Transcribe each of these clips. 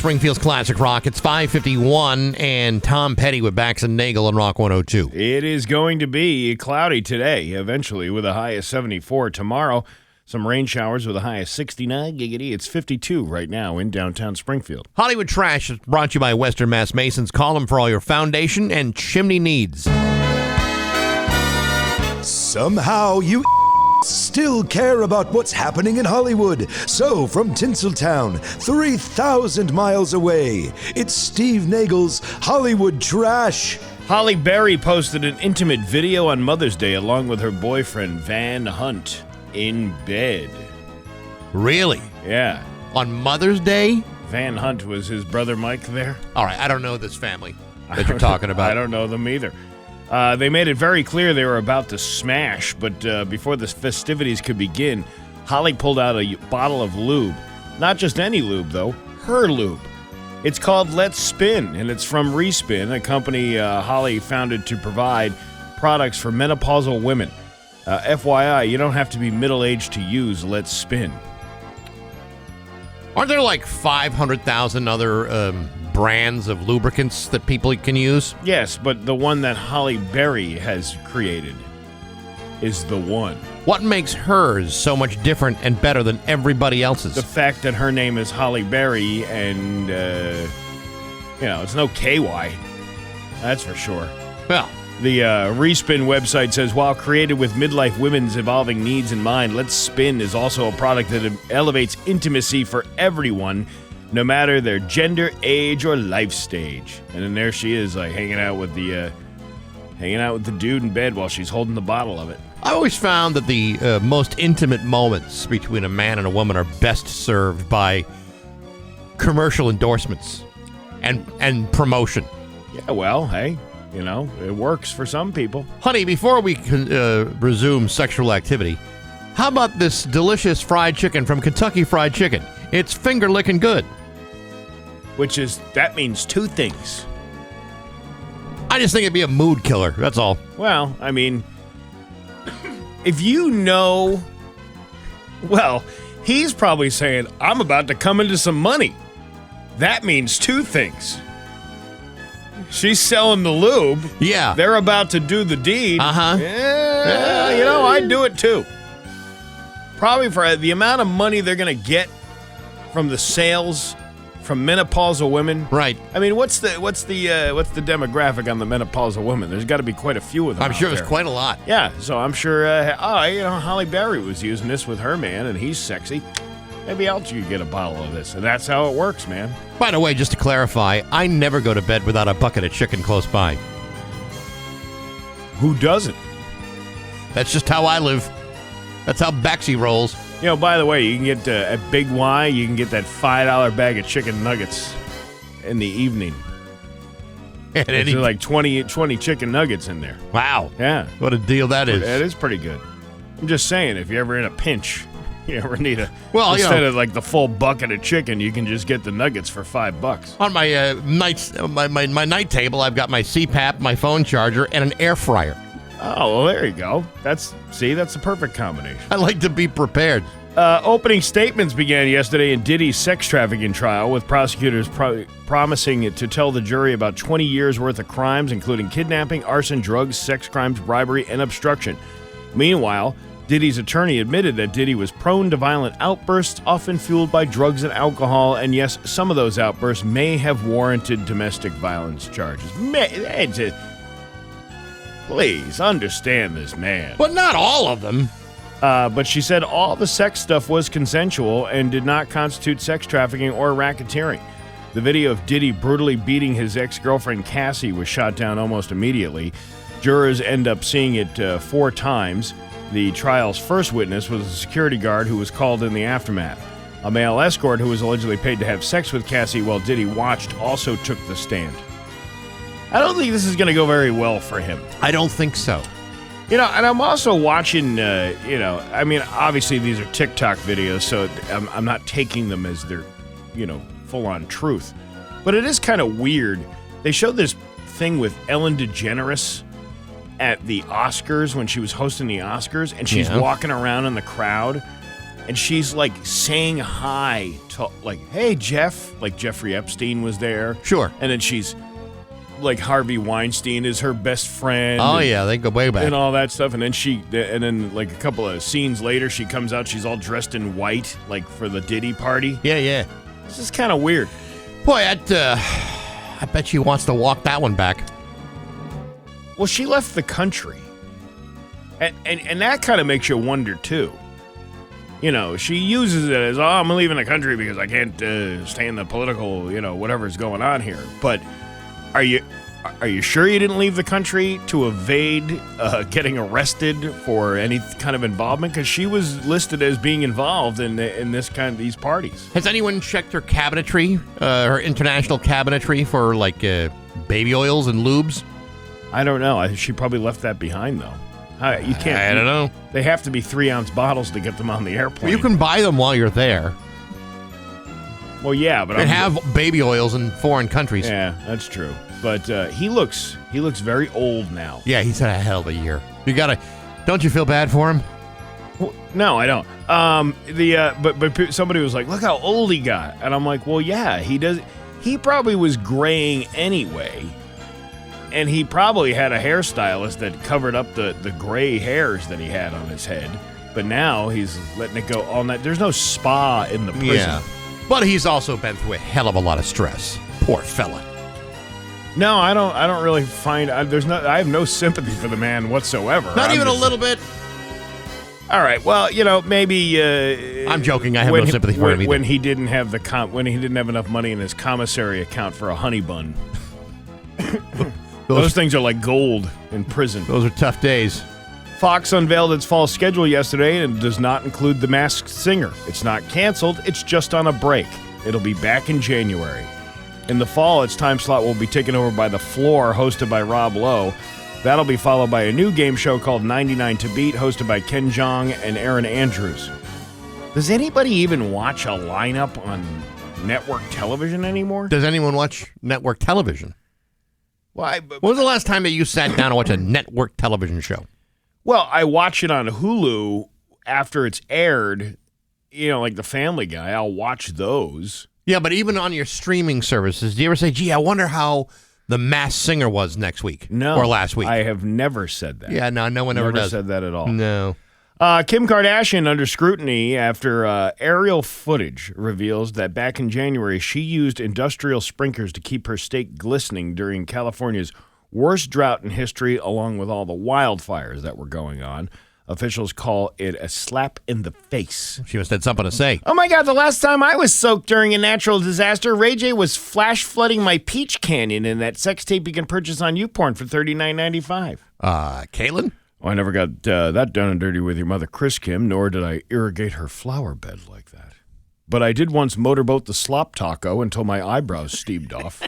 Springfield's Classic Rock. It's 5:51, and Tom Petty with Bax and Nagle on Rock 102. It is going to be cloudy today, eventually, with a high of 74. Tomorrow, some rain showers with a high of 69. Giggity. It's 52 right now in downtown Springfield. Hollywood Trash is brought to you by Western Mass Masons. Call them for all your foundation and chimney needs. Somehow you still care about what's happening in Hollywood. So, from Tinseltown, 3,000 miles away, it's Steve Nagle's Hollywood Trash. Holly Berry posted an intimate video on Mother's Day along with her boyfriend, Van Hunt, in bed. Really? Yeah. On Mother's Day? Van Hunt was his brother Mike there. All right, I don't know this family that you're talking about. I don't know them either. They made it very clear they were about to smash, but before the festivities could begin, Holly pulled out a bottle of lube. Not just any lube, though. Her lube. It's called Let's Spin, and it's from Respin, a company Holly founded to provide products for menopausal women. FYI, you don't have to be middle-aged to use Let's Spin. Aren't there like 500,000 other brands of lubricants that people can use? Yes, but the one that Holly Berry has created is the one. What makes hers so much different and better than everybody else's? The fact that her name is Holly Berry and, it's no KY. That's for sure. Well, the Respin website says, while created with midlife women's evolving needs in mind, Let's Spin is also a product that elevates intimacy for everyone, no matter their gender, age, or life stage. And then there she is, like hanging out with the dude in bed while she's holding the bottle of it. I always found that the most intimate moments between a man and a woman are best served by commercial endorsements and promotion. Yeah, well, hey, it works for some people. Honey, before we resume sexual activity, how about this delicious fried chicken from Kentucky Fried Chicken? It's finger-licking good. That means two things. I just think it'd be a mood killer, that's all. Well, I mean, if he's probably saying, I'm about to come into some money. That means two things. She's selling the lube. Yeah. They're about to do the deed. Uh-huh. Yeah, I'd do it too. Probably for the amount of money they're going to get from the sales from menopausal women. Right. I mean, what's the demographic on the menopausal women? There's got to be quite a few of them. I'm sure there's quite a lot. Yeah, so I'm sure, Holly Berry was using this with her man, and he's sexy. Maybe I'll get a bottle of this, and that's how it works, man. By the way, just to clarify, I never go to bed without a bucket of chicken close by. Who doesn't? That's just how I live. That's how Baxy rolls. By the way, you can get at Big Y, you can get that $5 bag of chicken nuggets in the evening. There's like 20 chicken nuggets in there. Wow. Yeah. What a deal that is. That is pretty good. I'm just saying, if you're ever in a pinch, you ever need instead of like the full bucket of chicken, you can just get the nuggets for $5. On my my night table, I've got my CPAP, my phone charger, and an air fryer. Oh, well, there you go. That's the perfect combination. I like to be prepared. Opening statements began yesterday in Diddy's sex trafficking trial, with prosecutors promising to tell the jury about 20 years' worth of crimes, including kidnapping, arson, drugs, sex crimes, bribery, and obstruction. Meanwhile, Diddy's attorney admitted that Diddy was prone to violent outbursts, often fueled by drugs and alcohol, and yes, some of those outbursts may have warranted domestic violence charges. Please understand this man. But not all of them. But she said all the sex stuff was consensual and did not constitute sex trafficking or racketeering. The video of Diddy brutally beating his ex-girlfriend Cassie was shot down almost immediately. Jurors end up seeing it 4 times. The trial's first witness was a security guard who was called in the aftermath. A male escort who was allegedly paid to have sex with Cassie while Diddy watched also took the stand. I don't think this is going to go very well for him. I don't think so. And I'm also watching, obviously these are TikTok videos, so I'm not taking them as their, full-on truth. But it is kind of weird. They showed this thing with Ellen DeGeneres at the Oscars when she was hosting the Oscars, and she's walking around in the crowd, and she's like saying hi to like, hey Jeff, like Jeffrey Epstein was there. Sure. And then she's like Harvey Weinstein is her best friend. Oh yeah, they go way back. And all that stuff. And then like a couple of scenes later, she comes out, she's all dressed in white, like for the Diddy party. Yeah. It's just kind of weird. Boy, I bet she wants to walk that one back. Well, she left the country. And that kind of makes you wonder, too. You know, she uses it as, I'm leaving the country because I can't stand the political, whatever's going on here. But are you sure you didn't leave the country to evade getting arrested for any kind of involvement? Because she was listed as being involved in these parties. Has anyone checked her cabinetry, her international cabinetry for like baby oils and lubes? I don't know. She probably left that behind, though. You can't. I don't know. They have to be 3-ounce bottles to get them on the airplane. Well, you can buy them while you're there. Well, yeah, but and have baby oils in foreign countries. Yeah, that's true. But he looks very old now. Yeah, he's had a hell of a year. Don't you feel bad for him? Well, no, I don't. But somebody was like, look how old he got, and I'm like, well, yeah, he does. He probably was graying anyway. And he probably had a hairstylist that covered up the gray hairs that he had on his head. But now he's letting it go all night. There's no spa in the prison. Yeah. But he's also been through a hell of a lot of stress. Poor fella. No, I don't really find I have no sympathy for the man whatsoever. Not even a little bit. All right. Well, maybe I'm joking. I have no sympathy for him either. When he didn't have when he didn't have enough money in his commissary account for a honey bun. Those things are like gold in prison. Those are tough days. Fox unveiled its fall schedule yesterday and does not include The Masked Singer. It's not canceled, it's just on a break. It'll be back in January. In the fall, its time slot will be taken over by The Floor, hosted by Rob Lowe. That'll be followed by a new game show called 99 to Beat, hosted by Ken Jeong and Aaron Andrews. Does anybody even watch a lineup on network television anymore? Does anyone watch network television? Well, when was the last time that you sat down to watch a network television show? Well, I watch it on Hulu after it's aired, like The Family Guy. I'll watch those. Yeah, but even on your streaming services, do you ever say, gee, I wonder how The Masked Singer was next week? No. Or last week? I have never said that. Yeah, no one ever does. Never said that at all. No. Kim Kardashian under scrutiny after aerial footage reveals that back in January, she used industrial sprinklers to keep her state glistening during California's worst drought in history, along with all the wildfires that were going on. Officials call it a slap in the face. She must have had something to say. Oh my God, the last time I was soaked during a natural disaster, Ray J was flash flooding my Peach Canyon in that sex tape you can purchase on YouPorn for $39.95. Caitlin? Well, I never got that done and dirty with your mother, Chris Kim, nor did I irrigate her flower bed like that. But I did once motorboat the slop taco until my eyebrows steamed off.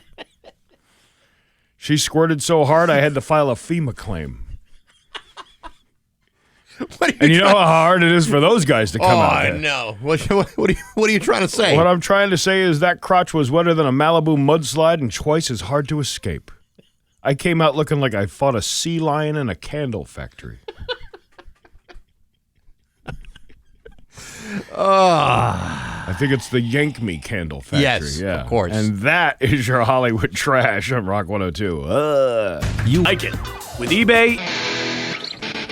She squirted so hard I had to file a FEMA claim. And you know how hard it is for those guys to come out there. Oh, I know. What are you trying to say? What I'm trying to say is that crotch was wetter than a Malibu mudslide and twice as hard to escape. I came out looking like I fought a sea lion in a candle factory. I think it's the Yank Me Candle Factory. Yes, yeah. of course. And that is your Hollywood trash on Rock 102. You like it with eBay.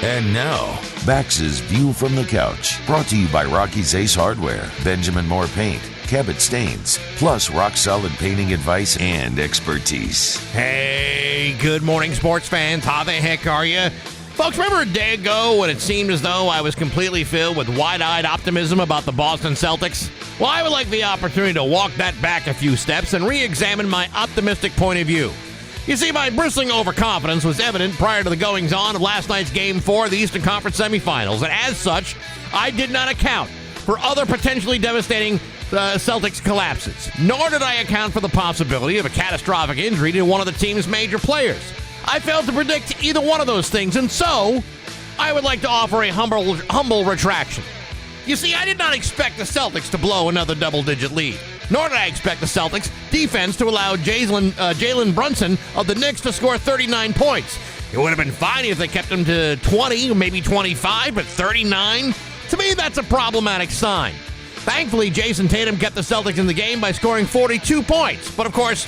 And now, Bax's View from the Couch, brought to you by Rocky's Ace Hardware, Benjamin Moore Paint, Cabot Stains, plus rock-solid painting advice and expertise. Hey, good morning, sports fans. How the heck are you? Folks, remember a day ago when it seemed as though I was completely filled with wide-eyed optimism about the Boston Celtics? Well, I would like the opportunity to walk that back a few steps and re-examine my optimistic point of view. You see, my bristling overconfidence was evident prior to the goings-on of last night's Game 4 of the Eastern Conference semifinals, and as such, I did not account for other potentially devastating Celtics collapses, nor did I account for the possibility of a catastrophic injury to one of the team's major players. I failed to predict either one of those things, and so I would like to offer a humble retraction. You see, I did not expect the Celtics to blow another double-digit lead, nor did I expect the Celtics defense to allow Jalen Brunson of the Knicks to score 39 points. It would have been fine if they kept him to 20, maybe 25, but 39? To me, that's a problematic sign. Thankfully, Jason Tatum kept the Celtics in the game by scoring 42 points. But of course,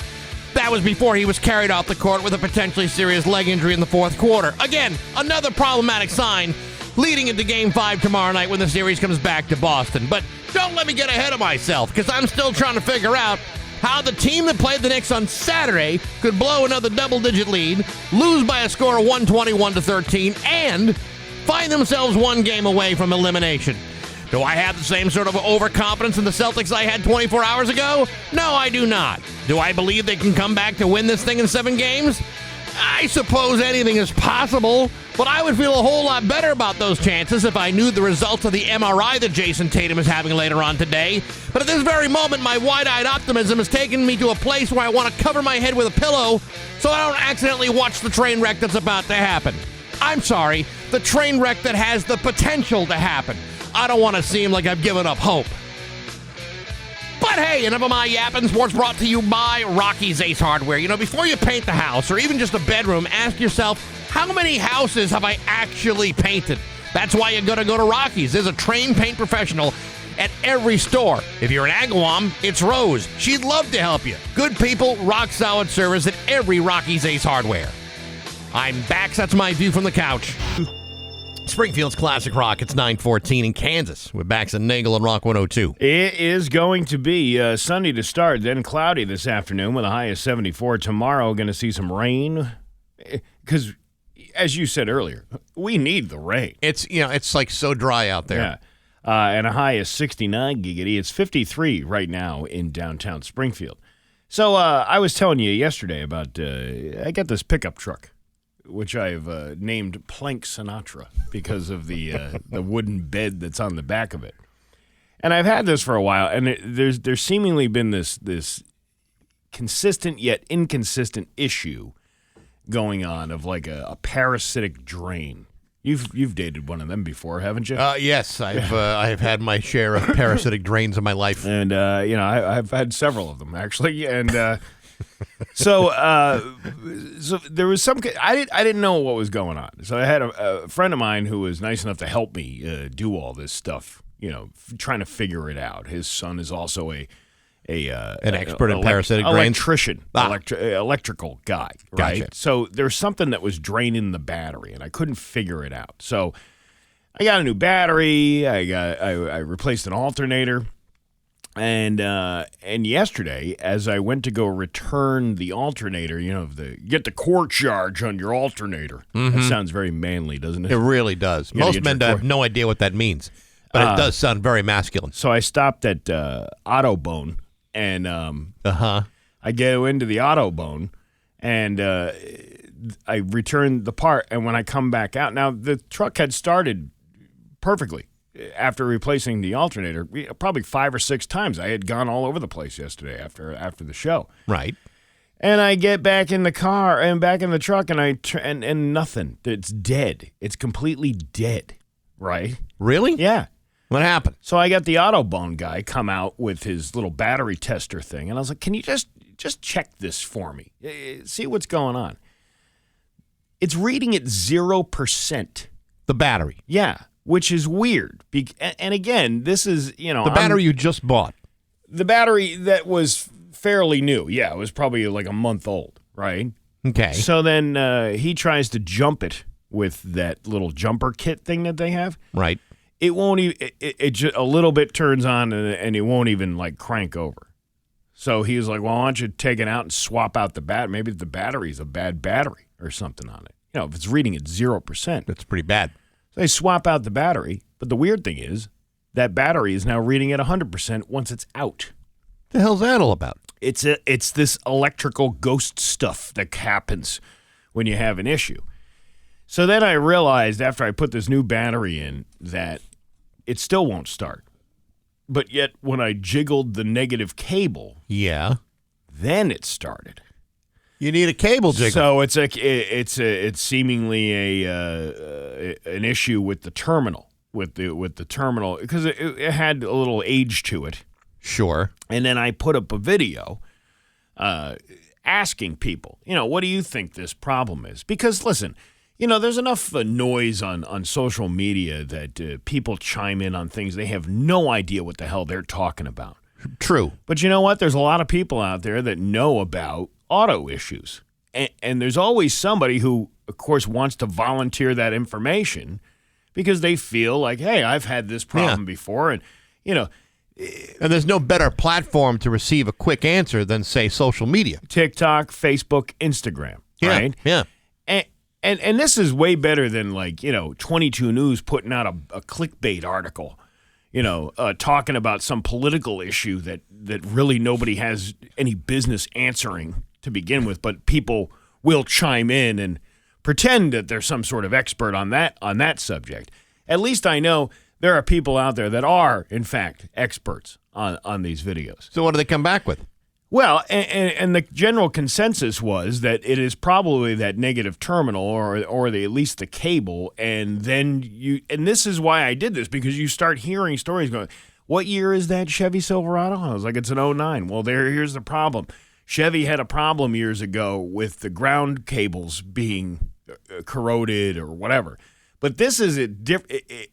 that was before he was carried off the court with a potentially serious leg injury in the fourth quarter. Again, another problematic sign leading into Game 5 tomorrow night when the series comes back to Boston. But don't let me get ahead of myself, because I'm still trying to figure out how the team that played the Knicks on Saturday could blow another double-digit lead, lose by a score of 121-13, and find themselves one game away from elimination. Do I have the same sort of overconfidence in the Celtics I had 24 hours ago? No, I do not. Do I believe they can come back to win this thing in 7 games? I suppose anything is possible, but I would feel a whole lot better about those chances if I knew the results of the MRI that Jason Tatum is having later on today. But at this very moment, my wide-eyed optimism has taken me to a place where I want to cover my head with a pillow so I don't accidentally watch the train wreck that's about to happen. I'm sorry, the train wreck that has the potential to happen. I don't want to seem like I've given up hope. But hey, enough of my yapping. Sports brought to you by Rocky's Ace Hardware. You know, before you paint the house or even just a bedroom, ask yourself, how many houses have I actually painted? That's why you got to go to Rocky's. There's a trained paint professional at every store. If you're in Agawam, it's Rose. She'd love to help you. Good people, rock solid service at every Rocky's Ace Hardware. I'm Bax. That's my view from the couch. Springfield's Classic Rock. It's 9:14 in Kansas with Bax and Nagle on Rock 102. It is going to be sunny to start, then cloudy this afternoon with a high of 74. Tomorrow, going to see some rain. Because, as you said earlier, we need the rain. It's like so dry out there. Yeah. And a high of 69 giggity. It's 53 right now in downtown Springfield. So I was telling you yesterday about I got this pickup truck, which I've named Plank Sinatra because of the wooden bed that's on the back of it. And I've had this for a while, and there's seemingly been this consistent yet inconsistent issue going on of like a parasitic drain. You've dated one of them before, haven't you? Yes, I've had my share of parasitic drains in my life, and I've had several of them actually, and. So there was some. I didn't know what was going on. So I had a friend of mine who was nice enough to help me do all this stuff. Trying to figure it out. His son is also an expert in parasitic drains, electrician, electrical guy. Right. Gotcha. So there's something that was draining the battery, and I couldn't figure it out. So I got a new battery. I replaced an alternator. And yesterday, as I went to go return the alternator, get the core charge on your alternator. Mm-hmm. That sounds very manly, doesn't it? It really does. Most men have no idea what that means, but it does sound very masculine. So I stopped at Autobone, and I go into the Autobone, and I returned the part. And when I come back out, now the truck had started perfectly. After replacing the alternator, probably 5 or 6 times. I had gone all over the place yesterday after the show. Right. And I get back in the car and back in the truck, and and nothing. It's dead. It's completely dead. Right? Really? Yeah. What happened? So I got the Autobone guy come out with his little battery tester thing, and I was like, "Can you just check this for me? See what's going on?" It's reading at 0%. The battery. Yeah. Which is weird. And again, this is, the battery you just bought. The battery that was fairly new. Yeah, it was probably like a month old, right? Okay. So then he tries to jump it with that little jumper kit thing that they have. Right. It won't even, it just a little bit turns on and it won't even like crank over. So he was like, well, why don't you take it out and swap out the battery? Maybe the battery's a bad battery or something on it. If it's reading at 0%. That's pretty bad. They swap out the battery, but the weird thing is that battery is now reading at 100% once it's out. The hell's that all about? It's this electrical ghost stuff that happens when you have an issue. So then I realized after I put this new battery in that it still won't start. But yet when I jiggled the negative cable, then it started. You need a cable jiggle. So it's seemingly an issue with the terminal with the terminal because it had a little age to it. Sure. And then I put up a video asking people, what do you think this problem is? Because listen, there's enough noise on social media that people chime in on things they have no idea what the hell they're talking about. True. But you know what? There's a lot of people out there that know about auto issues. And there's always somebody who, of course, wants to volunteer that information because they feel like, hey, I've had this problem before. And, And there's no better platform to receive a quick answer than, say, social media. TikTok, Facebook, Instagram, right? Yeah. And this is way better than 22 News putting out a clickbait article, talking about some political issue that really nobody has any business answering to begin with, but people will chime in and pretend that they're some sort of expert on that subject. At least I know there are people out there that are, in fact, experts on these videos. So what do they come back with? Well, and the general consensus was that it is probably that negative terminal or at least the cable, and then and this is why I did this, because you start hearing stories going, what year is that Chevy Silverado? I was like, it's an 09. Well, here's the problem. Chevy had a problem years ago with the ground cables being corroded or whatever. But this is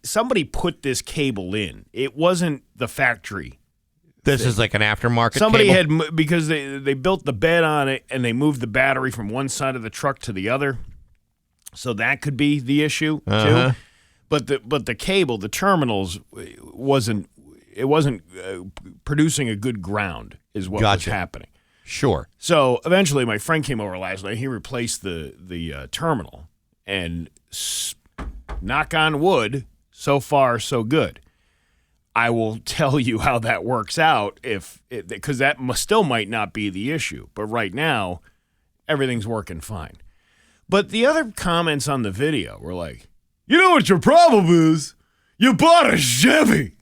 somebody put this cable in. It wasn't the factory. This is like an aftermarket Somebody cable? had, because they built the bed on it and they moved the battery from one side of the truck to the other. So that could be the issue too. But the cable, the terminals wasn't producing a good ground is what was happening. Sure. So eventually my friend came over last night. He replaced the terminal, and knock on wood, so far so good. I will tell you how that works out because that still might not be the issue. But right now, everything's working fine. But the other comments on the video were like, you know what your problem is? You bought a Chevy.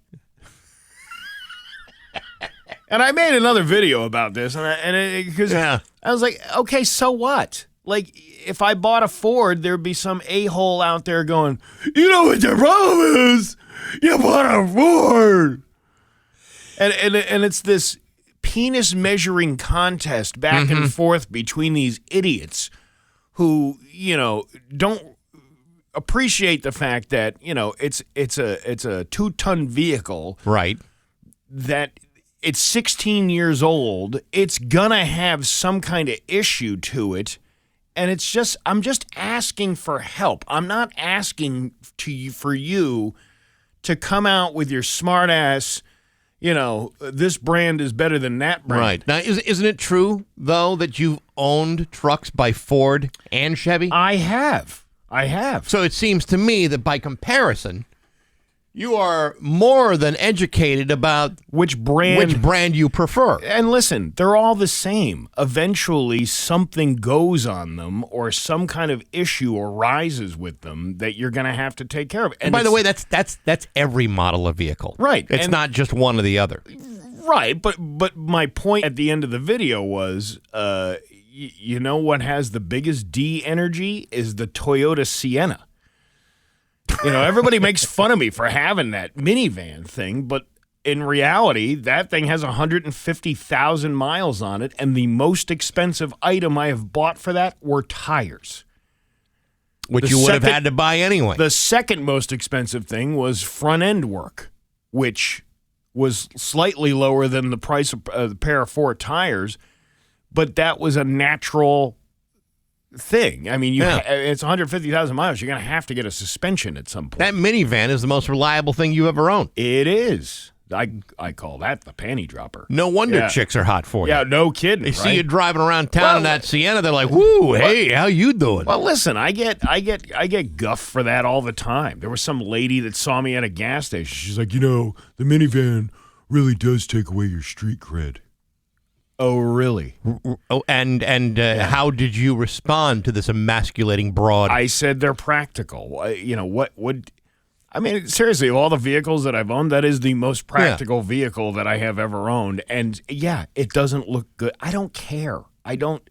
And I made another video about this, because I was like, okay, so what? Like, if I bought a Ford, there'd be some a-hole out there going, you know what your problem is? You bought a Ford. And it's this penis measuring contest back and forth between these idiots who, don't appreciate the fact that, it's a 2-ton vehicle. Right. That it's 16 years old. It's gonna have some kind of issue to it. And I'm just asking for help. I'm not asking for you to come out with your smart ass, this brand is better than that brand. Right. Now, isn't it true, though, that you've owned trucks by Ford and Chevy? I have. So it seems to me that by comparison, you are more than educated about which brand you prefer. And listen, they're all the same. Eventually, something goes on them or some kind of issue arises with them that you're going to have to take care of. And by the way, that's every model of vehicle. Right. It's not just one or the other. Right, but my point at the end of the video was, you know what has the biggest D energy is the Toyota Sienna. Everybody makes fun of me for having that minivan thing, but in reality, that thing has 150,000 miles on it, and the most expensive item I have bought for that were tires. Which you would have had to buy anyway. The second most expensive thing was front end work, which was slightly lower than the price of a pair of 4 tires, but that was a natural thing. I mean, it's 150,000 miles. You're going to have to get a suspension at some point. That minivan is the most reliable thing you ever owned. It is. I call that the panty dropper. No wonder chicks are hot for you. Yeah, no kidding. They see you driving around town in that Sienna, they're like, "Woo, hey, how you doing?" Well, listen, I get guff for that all the time. There was some lady that saw me at a gas station. She's like, the minivan really does take away your street cred. Oh, really? Oh, and how did you respond to this emasculating broad? I said they're practical. What would... I mean, seriously, of all the vehicles that I've owned, that is the most practical vehicle that I have ever owned. And, it doesn't look good. I don't care. I don't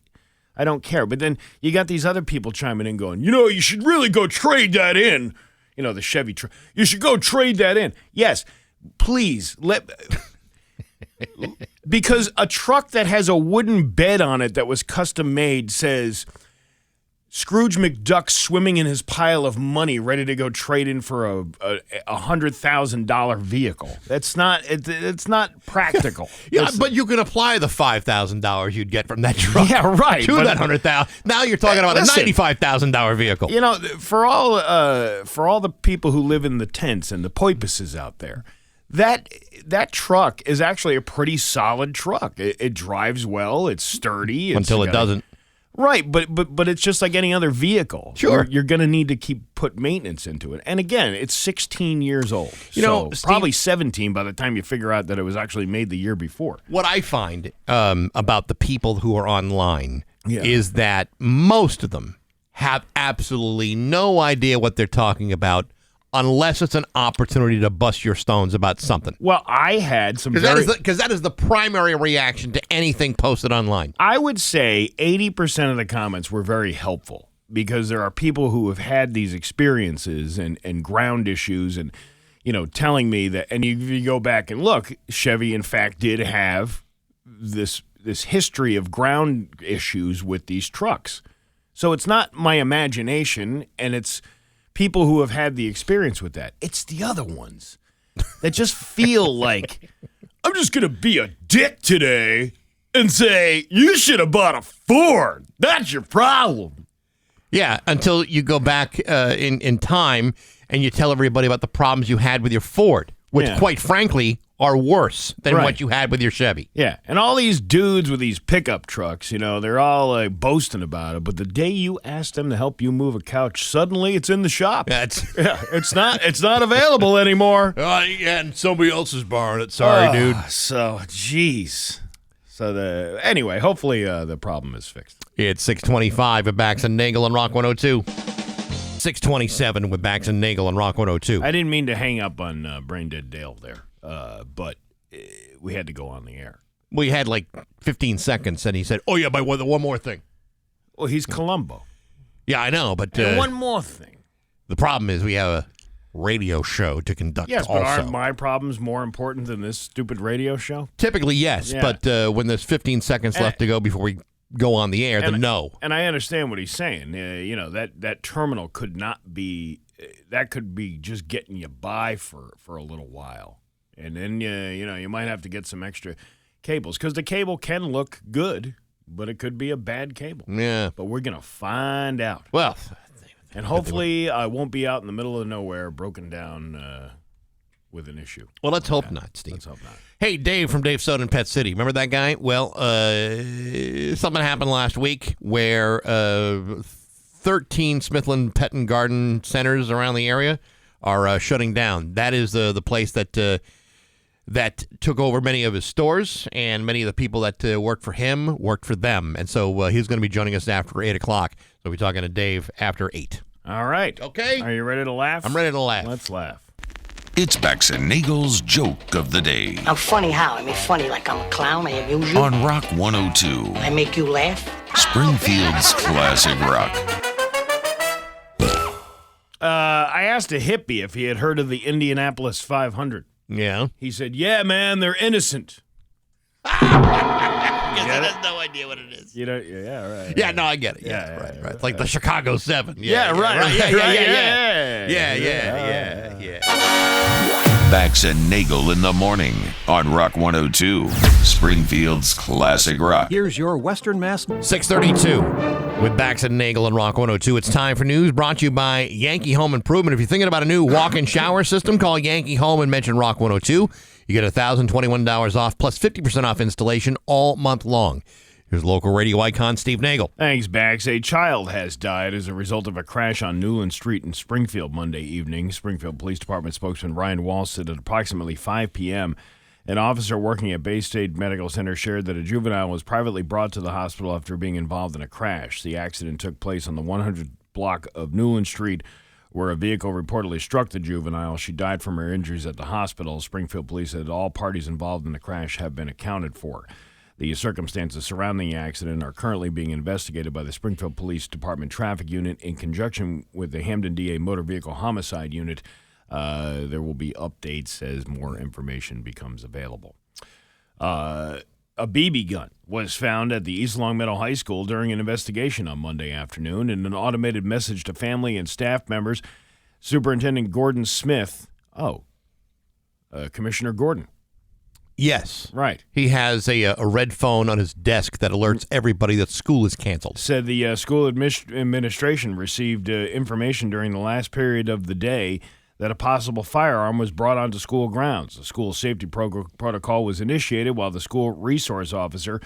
care. But then you got these other people chiming in going, you should really go trade that in. The Chevy truck. You should go trade that in. Yes, please, because a truck that has a wooden bed on it that was custom made says Scrooge McDuck swimming in his pile of money, ready to go trade in for a $100,000 vehicle. It's not practical. But you can apply the $5,000 you'd get from that truck. Yeah, right. To that $100,000. Now you're talking about listen, a $95,000 vehicle. You know, for all the people who live in the tents and the poipuses out there, that truck is actually a pretty solid truck. It drives well. It's sturdy. Until it doesn't. Right, but it's just like any other vehicle. Sure. You're going to need to put maintenance into it. And again, it's 16 years old. You know, so probably 17 by the time you figure out that it was actually made the year before. What I find about the people who are online Yeah. is that most of them have absolutely no idea what they're talking about unless it's an opportunity to bust your stones about something. Well, I had some Because that is the primary reaction to anything posted online. I would say 80% of the comments were very helpful because there are people who have had these experiences and ground issues and, telling me that, and you go back and look, Chevy, in fact, did have this history of ground issues with these trucks. So it's not my imagination, and it's people who have had the experience with that. It's the other ones that just feel like, I'm just going to be a dick today and say, you should have bought a Ford. That's your problem. Yeah, until you go back in time and you tell everybody about the problems you had with your Ford, which, quite frankly, are worse than what you had with your Chevy. Yeah, and all these dudes with these pickup trucks, they're all boasting about it. But the day you ask them to help you move a couch, suddenly it's in the shop. It's not available anymore. And somebody else is borrowing it. Sorry, dude. So, geez. So anyway, hopefully the problem is fixed. It's 6:25 with Bax and Nagle on Rock 102. 6:27 with Bax and Nagle on Rock 102. I didn't mean to hang up on Brain Dead Dale there, but we had to go on the air. We had like 15 seconds, and he said, "Oh yeah, but one more thing." Well, he's Columbo. Yeah, I know, but And one more thing. The problem is we have a radio show to conduct. Yes, but also. aren't my problems more important than this stupid radio show? Typically, yes, but when there's 15 seconds left to go before we go on the air, then no. And I understand what he's saying. That terminal could not be. That could be just getting you by for a little while, and then you might have to get some extra cables because the cable can look good, but it could be a bad cable. Yeah, but we're gonna find out. Well, and hopefully I won't be out in the middle of nowhere, broken down with an issue. Well, let's hope not, Steve. Let's hope not. Hey, Dave from Dave Soda in Pet City. Remember that guy? Well, something happened last week where 13 Smithland Pet and Garden centers around the area are shutting down. That is the place that took over many of his stores, and many of the people that worked for him worked for them. And so he's going to be joining us after 8 o'clock. So we're talking to Dave after 8. All right. Okay. Are you ready to laugh? I'm ready to laugh. Let's laugh. It's Bax and Nagle's Joke of the Day. I'm funny how? I mean, funny like I'm a clown, I amuse you. On Rock 102. I make you laugh. Springfield's classic rock. I asked a hippie if he had heard of the Indianapolis 500. Yeah. He said, yeah, man, they're innocent. I have no idea what it is. Yeah, right. Yeah, no, I get it. Yeah, right. It's like the Chicago 7. Yeah, right. Yeah. Bax and Nagle in the morning on Rock 102. Springfield's classic rock. Here's your Western Mass. 6:32 with Bax and Nagle and Rock 102. It's time for news brought to you by Yankee Home Improvement. If you're thinking about a new walk-in shower system, call Yankee Home and mention Rock 102. You get $1,021 off plus 50% off installation all month long. Here's local radio icon Steve Nagle. Thanks, Bax. A child has died as a result of a crash on Newland Street in Springfield Monday evening. Springfield Police Department spokesman Ryan Walsh said at approximately 5 p.m., an officer working at Bay State Medical Center shared that a juvenile was privately brought to the hospital after being involved in a crash. The accident took place on the 100 block of Newland Street, where a vehicle reportedly struck the juvenile. She died from her injuries at the hospital. Springfield police said all parties involved in the crash have been accounted for. The circumstances surrounding the accident are currently being investigated by the Springfield Police Department Traffic Unit in conjunction with the Hampden DA Motor Vehicle Homicide Unit. There will be updates as more information becomes available. A A BB gun was found at the East Longmeadow High School during an investigation on Monday afternoon. In an automated message to family and staff members, Superintendent Gordon Smith, Commissioner Gordon. Yes. Right. He has a red phone on his desk that alerts everybody that school is canceled. Said the school administration received information during the last period of the day that a possible firearm was brought onto school grounds. The school safety protocol was initiated while the school resource officer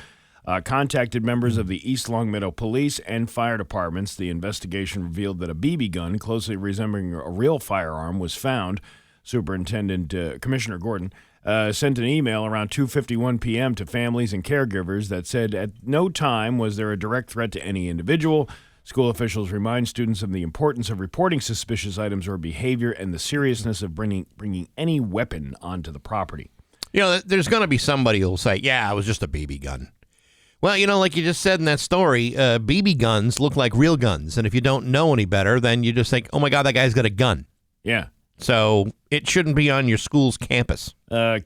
contacted members of the East Longmeadow Police and Fire Departments. The investigation revealed that a BB gun, closely resembling a real firearm, was found. Commissioner Gordon sent an email around 2:51 p.m. to families and caregivers that said at no time was there a direct threat to any individual. School officials remind students of the importance of reporting suspicious items or behavior and the seriousness of bringing any weapon onto the property. You know, there's going to be somebody who'll say, yeah, it was just a BB gun. Well, you know, like you just said in that story, BB guns look like real guns. And if you don't know any better, then you just think, oh, my God, that guy's got a gun. Yeah. So it shouldn't be on your school's campus.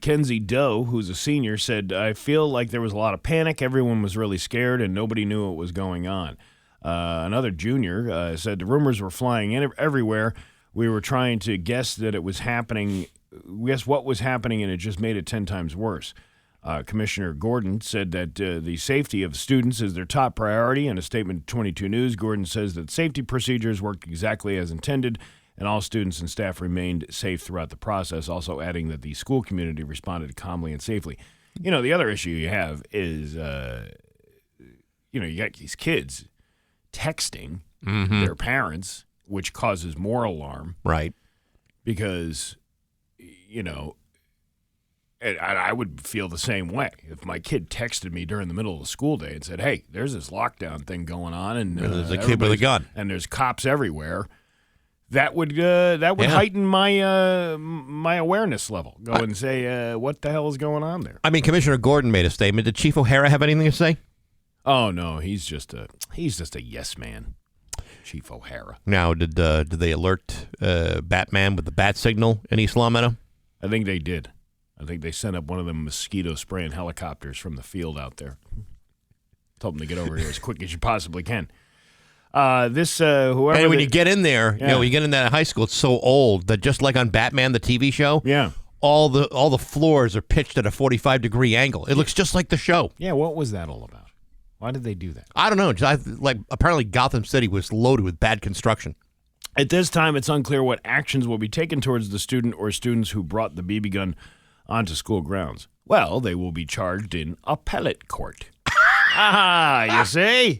Kenzie Doe, who's a senior, said, I feel like there was a lot of panic. Everyone was really scared and nobody knew what was going on. Another junior said the rumors were flying in everywhere. We were trying to guess what was happening, and it just made it 10 times worse. Commissioner Gordon said that the safety of students is their top priority. In a statement to 22 News, Gordon says that safety procedures worked exactly as intended, and all students and staff remained safe throughout the process, also adding that the school community responded calmly and safely. You know, the other issue you have is, you got these kids texting their parents, which causes more alarm. Right. Because, I would feel the same way. If my kid texted me during the middle of the school day and said, hey, there's this lockdown thing going on, and there's a kid with a gun. And there's cops everywhere, that would heighten my awareness level. Go and say, what the hell is going on there? I mean, Commissioner Gordon made a statement. Did Chief O'Hara have anything to say? Oh no, he's just a yes man, Chief O'Hara. Now, did they alert Batman with the bat signal in East Longmeadow? I think they did. I think they sent up one of them mosquito spraying helicopters from the field out there. Told them to get over here as quick as you possibly can. Whoever. And when you get in there, when you get in that high school, it's so old that just like on Batman, the TV show, all the floors are pitched at a 45-degree angle. It looks just like the show. Yeah, what was that all about? Why did they do that? I don't know. Apparently Gotham City was loaded with bad construction. At this time, it's unclear what actions will be taken towards the student or students who brought the BB gun onto school grounds. Well, they will be charged in appellate court. You see?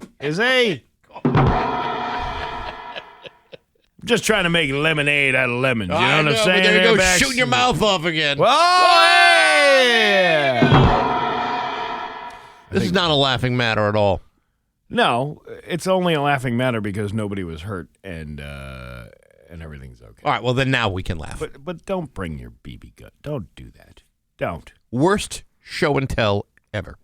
Just trying to make lemonade out of lemons. You know what I'm saying? But there you go, shooting your mouth off again. Oh, yeah! This is not a laughing matter at all. No, it's only a laughing matter because nobody was hurt and everything's okay. All right, well, then now we can laugh. But don't bring your BB gun. Don't do that. Don't. Worst show and tell ever.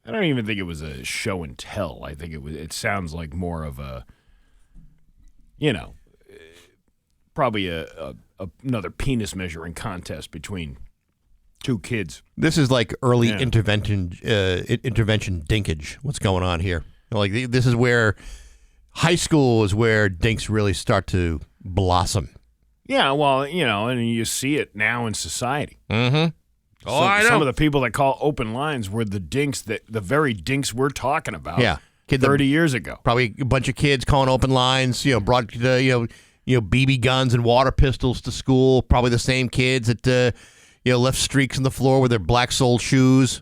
I don't even think it was a show and tell. I think it sounds like more of a, probably another penis measuring contest between two kids. This is like early intervention dinkage. What's going on here? Like this is where high school is where dinks really start to blossom. Yeah, well, and you see it now in society. Mm-hmm. Oh, I know. Some of the people that call open lines were the dinks the very dinks we're talking about. Yeah, 30 years ago. Probably a bunch of kids calling open lines. Brought BB guns and water pistols to school. Probably the same kids that left streaks on the floor with their black soled shoes.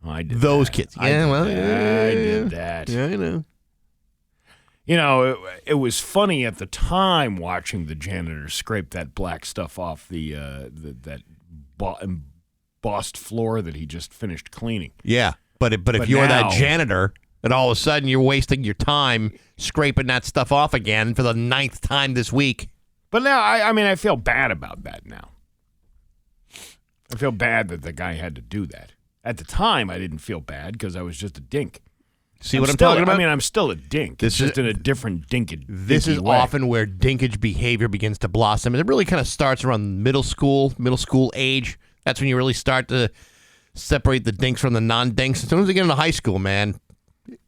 I did those that. kids. I did that. Yeah, I know. It was funny at the time watching the janitor scrape that black stuff off that embossed floor that he just finished cleaning. Yeah, but if you're that janitor, and all of a sudden you're wasting your time scraping that stuff off again for the 9th time this week. But now, I feel bad about that now. I feel bad that the guy had to do that. At the time, I didn't feel bad because I was just a dink. See what I'm talking about? I'm still a dink. It's just in a different dinkage. This is way. often where dinkage behavior begins to blossom. And it really kind of starts around middle school age. That's when you really start to separate the dinks from the non-dinks. As soon as they get into high school, man,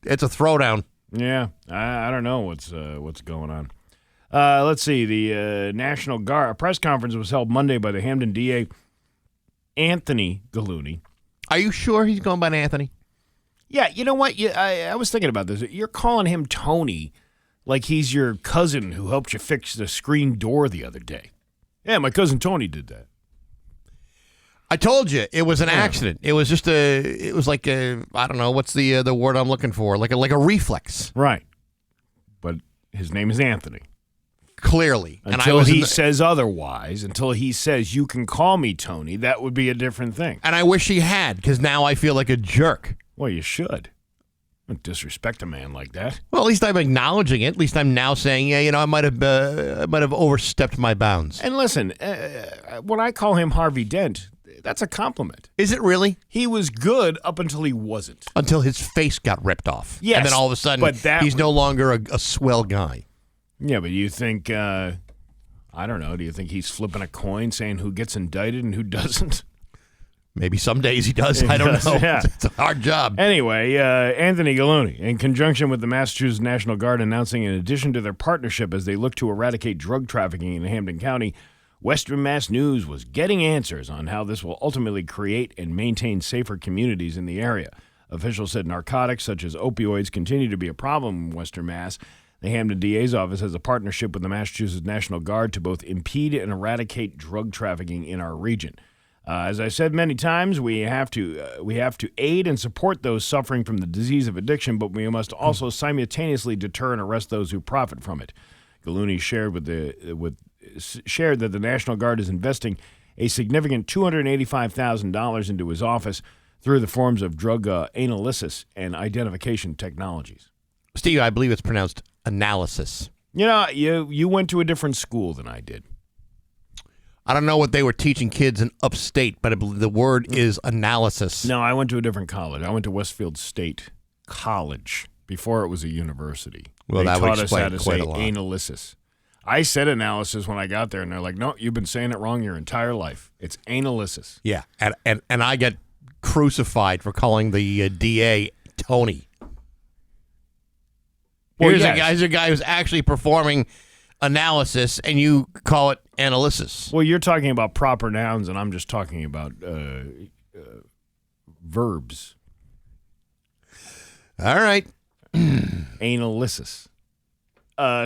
it's a throwdown. Yeah, I don't know what's going on. Let's see. The National Guard, a press conference was held Monday by the Hamden DA, Anthony Gallooni. Are you sure he's going by Anthony? Yeah, you know what? I was thinking about this. You're calling him Tony like he's your cousin who helped you fix the screen door the other day. Yeah, my cousin Tony did that. I told you it was an accident. It was just it was like I don't know, what's the word I'm looking for? Like a reflex. Right. But his name is Anthony. Clearly. Until he says otherwise, until he says you can call me Tony, that would be a different thing. And I wish he had, because now I feel like a jerk. Well, you should. Don't disrespect a man like that. Well, at least I'm acknowledging it. At least I'm now saying, yeah, I might have overstepped my bounds. And listen, when I call him Harvey Dent, that's a compliment. Is it really? He was good up until he wasn't. Until his face got ripped off. Yes. And then all of a sudden, he's no longer a swell guy. Yeah, but you think, I don't know, do you think he's flipping a coin saying who gets indicted and who doesn't? Maybe some days he does. I don't know. Yeah. It's a hard job. Anyway, Anthony Gallooni, in conjunction with the Massachusetts National Guard, announcing in addition to their partnership as they look to eradicate drug trafficking in Hampden County, Western Mass News was getting answers on how this will ultimately create and maintain safer communities in the area. Officials said narcotics such as opioids continue to be a problem in Western Mass. The Hampden DA's office has a partnership with the Massachusetts National Guard to both impede and eradicate drug trafficking in our region. As I said many times, we have to aid and support those suffering from the disease of addiction, but we must also simultaneously deter and arrest those who profit from it. Gallooni shared that the National Guard is investing a significant $285,000 into his office through the forms of drug analysis and identification technologies. Steve, I believe it's pronounced analysis. You know, you went to a different school than I did. I don't know what they were teaching kids in upstate, but the word is analysis. No, I went to a different college. I went to Westfield State College before it was a university. Well, they that would taught us explain how to quite say a lot. analysis. I said analysis when I got there, and they're like, no, you've been saying it wrong your entire life. It's analysis. Yeah, and I get crucified for calling the DA Tony. Well, Here's yes. a guy who's actually performing analysis, and you call it analysis. Well, you're talking about proper nouns, and I'm just talking about verbs. All right. Analysis.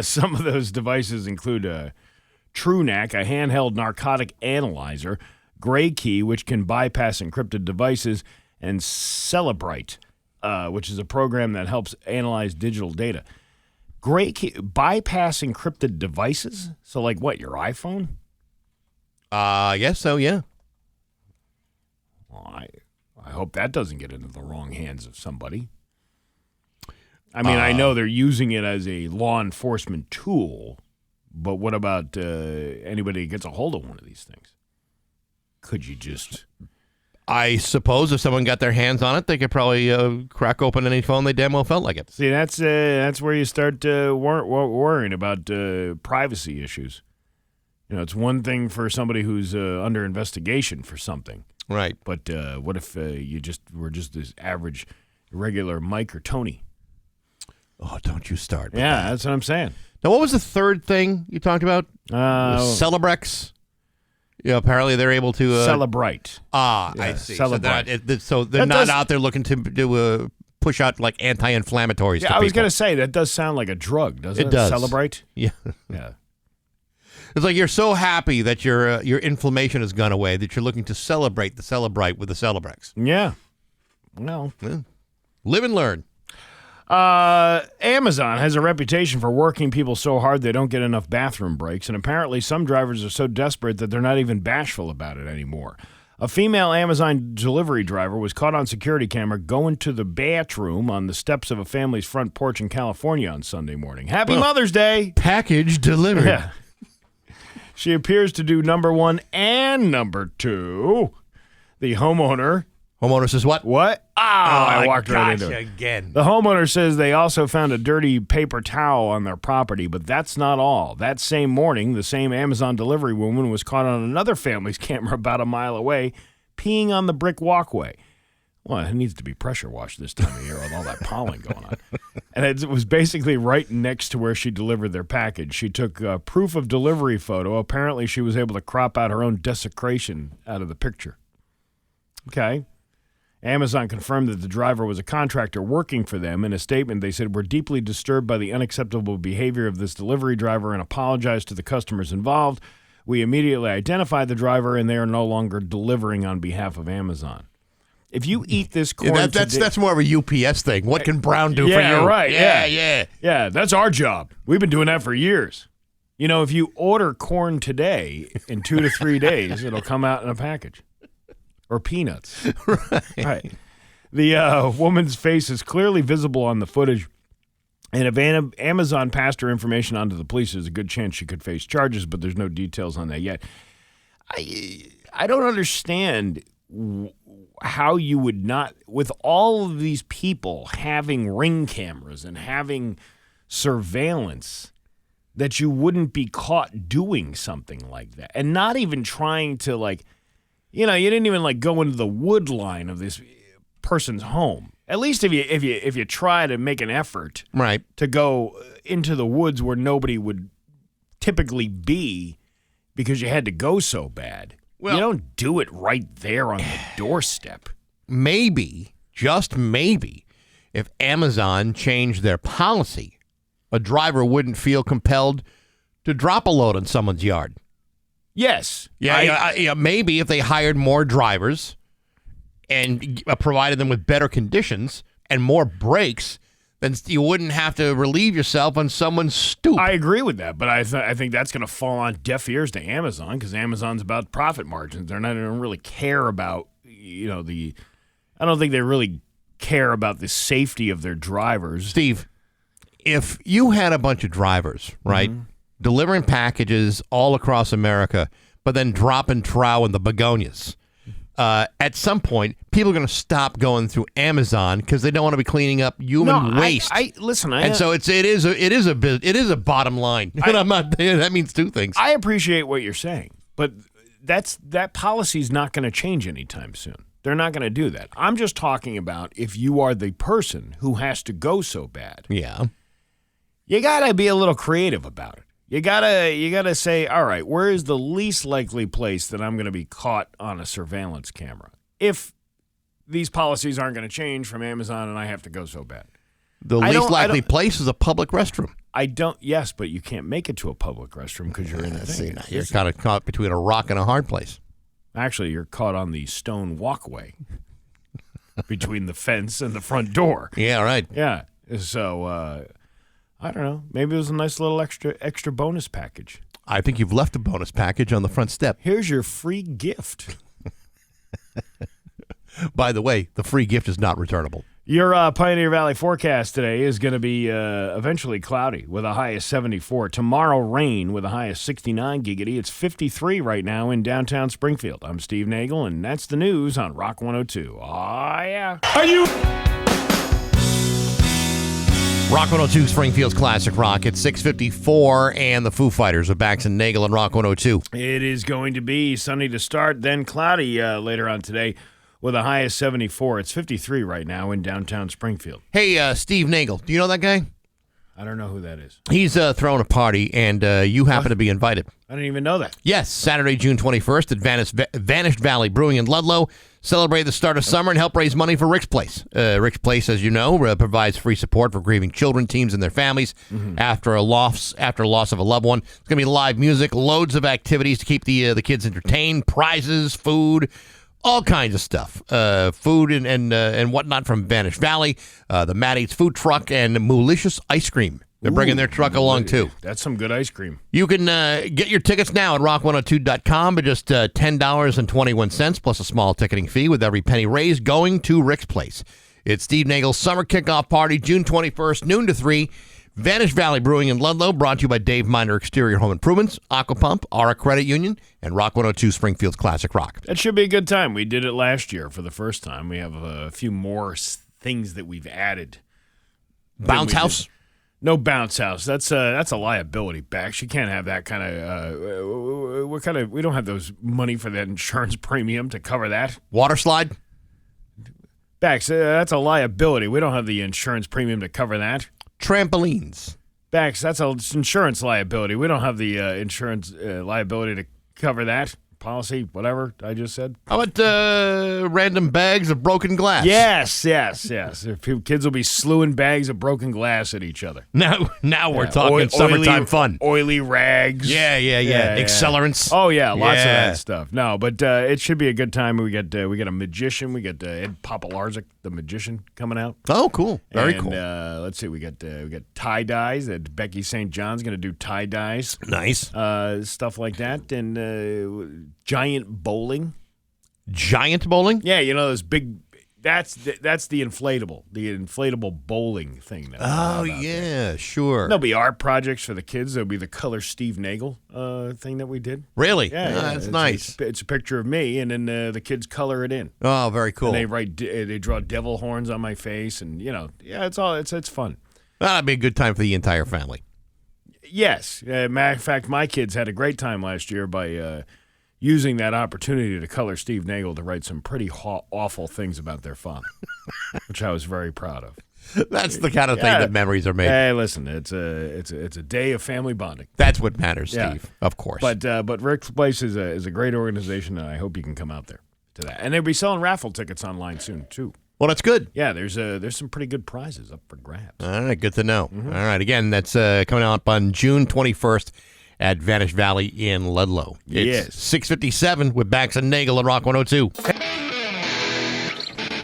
Some of those devices include TrueNAC, a handheld narcotic analyzer, Gray Key, which can bypass encrypted devices, and Celebrite, which is a program that helps analyze digital data. Gray Key, bypass encrypted devices? So like what, your iPhone? I guess so, yeah. Well, I hope that doesn't get into the wrong hands of somebody. I mean, I know they're using it as a law enforcement tool, but what about anybody who gets a hold of one of these things? Could you just... I suppose if someone got their hands on it, they could probably crack open any phone they damn well felt like it. See, that's where you start worrying about privacy issues. You know, it's one thing for somebody who's under investigation for something. Right. But what if you were just this average, regular Mike or Tony? Oh, don't you start. Yeah, that's what I'm saying. Now, what was the third thing you talked about? Celebrex. Yeah, apparently they're able to Celebrite. I see. Celebrite. So they're not out there looking to push out like anti-inflammatories. Yeah, to I was people. going to say that does sound like a drug, doesn't it? It does. Celebrite. Yeah. Yeah. It's like you're so happy that your inflammation has gone away that you're looking to celebrate the Celebrite with the Celebrex. Yeah. Well, Live and learn. Amazon has a reputation for working people so hard they don't get enough bathroom breaks, and apparently some drivers are so desperate that they're not even bashful about it anymore. A female Amazon delivery driver was caught on security camera going to the bathroom on the steps of a family's front porch in California on Sunday morning. Happy Mother's Day! Package delivered. Yeah. She appears to do number one and number two. The homeowner says what? What? I walked right into it. Again. The homeowner says they also found a dirty paper towel on their property, but that's not all. That same morning, the same Amazon delivery woman was caught on another family's camera about a mile away, peeing on the brick walkway. Well, it needs to be pressure washed this time of year with all that pollen going on. And it was basically right next to where she delivered their package. She took a proof of delivery photo. Apparently, she was able to crop out her own desecration out of the picture. Okay. Amazon confirmed that the driver was a contractor working for them. In a statement, they said, "We're deeply disturbed by the unacceptable behavior of this delivery driver and apologize to the customers involved. We immediately identified the driver, and they are no longer delivering on behalf of Amazon." If you eat this corn that's more of a UPS thing. What can Brown do for you? Yeah, right. Yeah. Yeah, that's our job. We've been doing that for years. You know, if you order corn today, in 2 to 3 days, it'll come out in a package. Or peanuts. Right. The woman's face is clearly visible on the footage. And if Amazon passed her information on to the police, there's a good chance she could face charges, but there's no details on that yet. I don't understand how you would not, with all of these people having ring cameras and having surveillance, that you wouldn't be caught doing something like that. And not even trying to, like, you know, you didn't even, like, go into the wood line of this person's home. At least if you try to make an effort to go into the woods where nobody would typically be because you had to go so bad. Well, you don't do it right there on the doorstep. Maybe, just maybe, if Amazon changed their policy, a driver wouldn't feel compelled to drop a load in someone's yard. Yes. Yeah, maybe if they hired more drivers and provided them with better conditions and more breaks, then you wouldn't have to relieve yourself on someone's stoop. I agree with that, but I think that's going to fall on deaf ears to Amazon because Amazon's about profit margins. They don't really care about, you know, I don't think they really care about the safety of their drivers. Steve, if you had a bunch of drivers, right, delivering packages all across America, but then dropping trow in the begonias, at some point, people are going to stop going through Amazon because they don't want to be cleaning up human waste. So it is a bottom line. And I'm not. That means two things. I appreciate what you're saying, but that policy is not going to change anytime soon. They're not going to do that. I'm just talking about if you are the person who has to go so bad. Yeah, you got to be a little creative about it. You gotta say, all right, where is the least likely place that I'm going to be caught on a surveillance camera? If these policies aren't going to change from Amazon and I have to go so bad. The least likely place is a public restroom. Yes, but you can't make it to a public restroom because you're in a thing. You're kind of caught between a rock and a hard place. Actually, you're caught on the stone walkway between the fence and the front door. Yeah, right. Yeah. So, I don't know. Maybe it was a nice little extra bonus package. I think you've left a bonus package on the front step. Here's your free gift. By the way, the free gift is not returnable. Your Pioneer Valley forecast today is going to be eventually cloudy with a high of 74. Tomorrow, rain with a high of 69 giggity. It's 53 right now in downtown Springfield. I'm Steve Nagle, and that's the news on Rock 102. Oh, yeah. Are you... Rock 102, Springfield's Classic Rock at 6:54, and the Foo Fighters are Bax and Nagle on Rock 102. It is going to be sunny to start, then cloudy later on today with a high of 74. It's 53 right now in downtown Springfield. Hey, Steve Nagle, do you know that guy? I don't know who that is. He's throwing a party, and you happen to be invited. I didn't even know that. Yes, Saturday, June 21st at Vanished Valley Brewing in Ludlow. Celebrate the start of summer and help raise money for Rick's Place. Rick's Place, as you know, provides free support for grieving children, teams, and their families after a loss of a loved one. It's going to be live music, loads of activities to keep the kids entertained, prizes, food, all kinds of stuff. Food and whatnot from Vanished Valley, the Mad Eats food truck, and Moolicious ice cream. They're bringing their truck along, too. That's some good ice cream. You can get your tickets now at rock102.com for just $10.21 plus a small ticketing fee with every penny raised going to Rick's Place. It's Steve Nagle's summer kickoff party, June 21st, noon to 3. Vanished Valley Brewing in Ludlow, brought to you by Dave Miner Exterior Home Improvements, Aquapump, Aura Credit Union, and Rock 102 Springfield's Classic Rock. That should be a good time. We did it last year for the first time. We have a few more things that we've added. Bounce House? No bounce house. That's a liability, Bax. You can't have that kind of. We don't have those money for that insurance premium to cover that. Water slide? Bax, that's a liability. We don't have the insurance premium to cover that. Trampolines. Bax, that's an insurance liability. We don't have the insurance liability to cover that. Policy, whatever I just said. How about random bags of broken glass? Yes. Kids will be slewing bags of broken glass at each other. Now we're talking summertime fun. Oily rags. Yeah. Accelerants. Oh yeah, lots of that stuff. No, but it should be a good time. We get a magician. We get Ed Popolarczyk, the magician, coming out. Oh, cool. Very cool. Let's see. We got tie dyes. That Becky St. John's going to do tie dyes. Nice. Stuff like that, and giant bowling. Giant bowling? Yeah, those big. That's the inflatable bowling thing. Sure. There'll be art projects for the kids. There'll be the Color Steve Nagle thing that we did. Really? Yeah, that's nice. It's a picture of me, and then the kids color it in. Oh, very cool. And they draw devil horns on my face, and it's fun. That'd be a good time for the entire family. Yes, matter of fact, my kids had a great time last year by using that opportunity to color Steve Nagle to write some pretty awful things about their father, which I was very proud of. That's the kind of thing that memories are made. Hey, listen, it's a day of family bonding. That's what matters, Steve. Of course. But Rick's Place is a great organization, and I hope you can come out there to that. And they'll be selling raffle tickets online soon too. Well, that's good. Yeah, there's some pretty good prizes up for grabs. All right, good to know. Mm-hmm. All right, again, that's coming up on June 21st. At Vanish Valley in Ludlow. It's 6:57 with Bax and Nagle at Rock 102.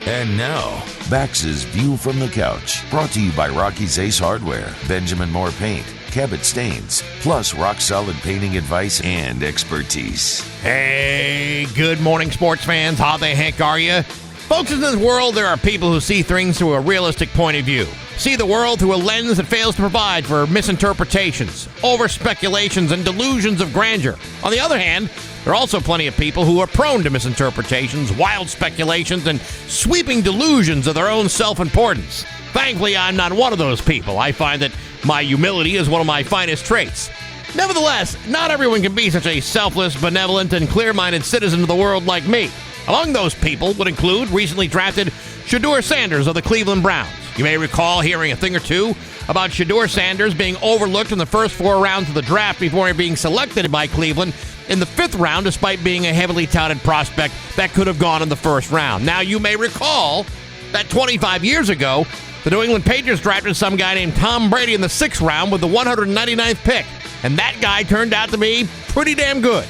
And now, Bax's View from the Couch, brought to you by Rocky's Ace Hardware, Benjamin Moore Paint, Cabot Stains, plus rock-solid painting advice and expertise. Hey, good morning, sports fans. How the heck are you? Folks, in this world, there are people who see things through a realistic point of view. See the world through a lens that fails to provide for misinterpretations, over-speculations, and delusions of grandeur. On the other hand, there are also plenty of people who are prone to misinterpretations, wild speculations, and sweeping delusions of their own self-importance. Thankfully, I'm not one of those people. I find that my humility is one of my finest traits. Nevertheless, not everyone can be such a selfless, benevolent, and clear-minded citizen of the world like me. Among those people would include recently drafted Shedeur Sanders of the Cleveland Browns. You may recall hearing a thing or two about Shedeur Sanders being overlooked in the first 4 rounds of the draft before being selected by Cleveland in the 5th round, despite being a heavily touted prospect that could have gone in the first round. Now, you may recall that 25 years ago, the New England Patriots drafted some guy named Tom Brady in the 6th round with the 199th pick, and that guy turned out to be pretty damn good.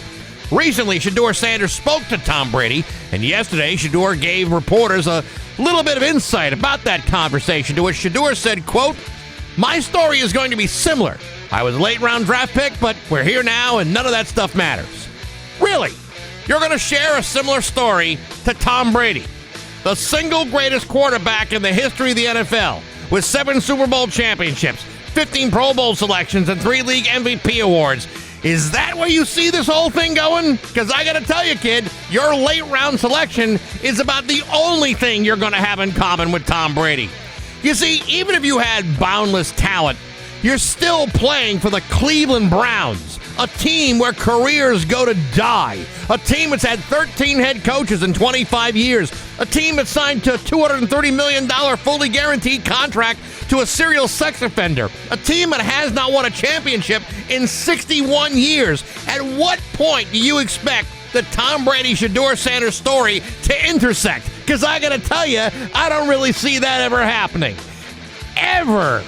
Recently, Shedeur Sanders spoke to Tom Brady, and yesterday, Shedeur gave reporters a little bit of insight about that conversation, to which Shedeur said, quote, "My story is going to be similar. I was a late-round draft pick, but we're here now, and none of that stuff matters." Really? You're going to share a similar story to Tom Brady, the single greatest quarterback in the history of the NFL, with 7 Super Bowl championships, 15 Pro Bowl selections, and 3 league MVP awards. Is that where you see this whole thing going? Because I got to tell you, kid, your late-round selection is about the only thing you're going to have in common with Tom Brady. You see, even if you had boundless talent, you're still playing for the Cleveland Browns, a team where careers go to die, a team that's had 13 head coaches in 25 years, a team that's signed to a $230 million fully guaranteed contract to a serial sex offender, a team that has not won a championship in 61 years. At what point do you expect the Tom Brady Shedeur Sanders story to intersect? Because I got to tell you, I don't really see that ever happening. Ever.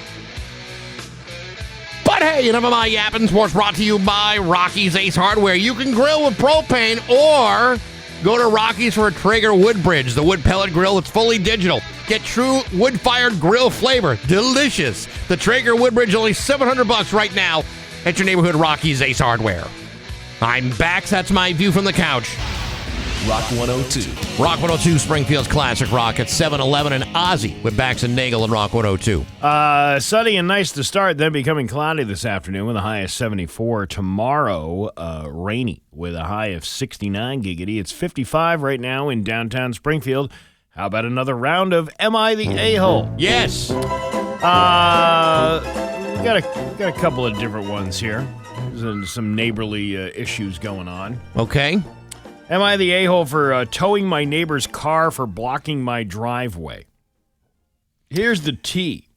But hey, enough of my yapping. Sports brought to you by Rocky's Ace Hardware. You can grill with propane or go to Rocky's for a Traeger Woodbridge, the wood pellet grill that's fully digital. Get true wood-fired grill flavor. Delicious. The Traeger Woodbridge, only $700 right now at your neighborhood Rocky's Ace Hardware. I'm Bax. That's my view from the couch. Rock 102. Rock 102, Springfield's Classic Rock at 7-11 and Ozzy with Bax and Nagle and Rock 102. Sunny and nice to start, then becoming cloudy this afternoon with a high of 74. Tomorrow, rainy with a high of 69 giggity. It's 55 right now in downtown Springfield. How about another round of Am I the A-Hole? Yes. We got a couple of different ones here. There's some neighborly issues going on. Okay. Am I the a-hole for towing my neighbor's car for blocking my driveway? Here's the tea.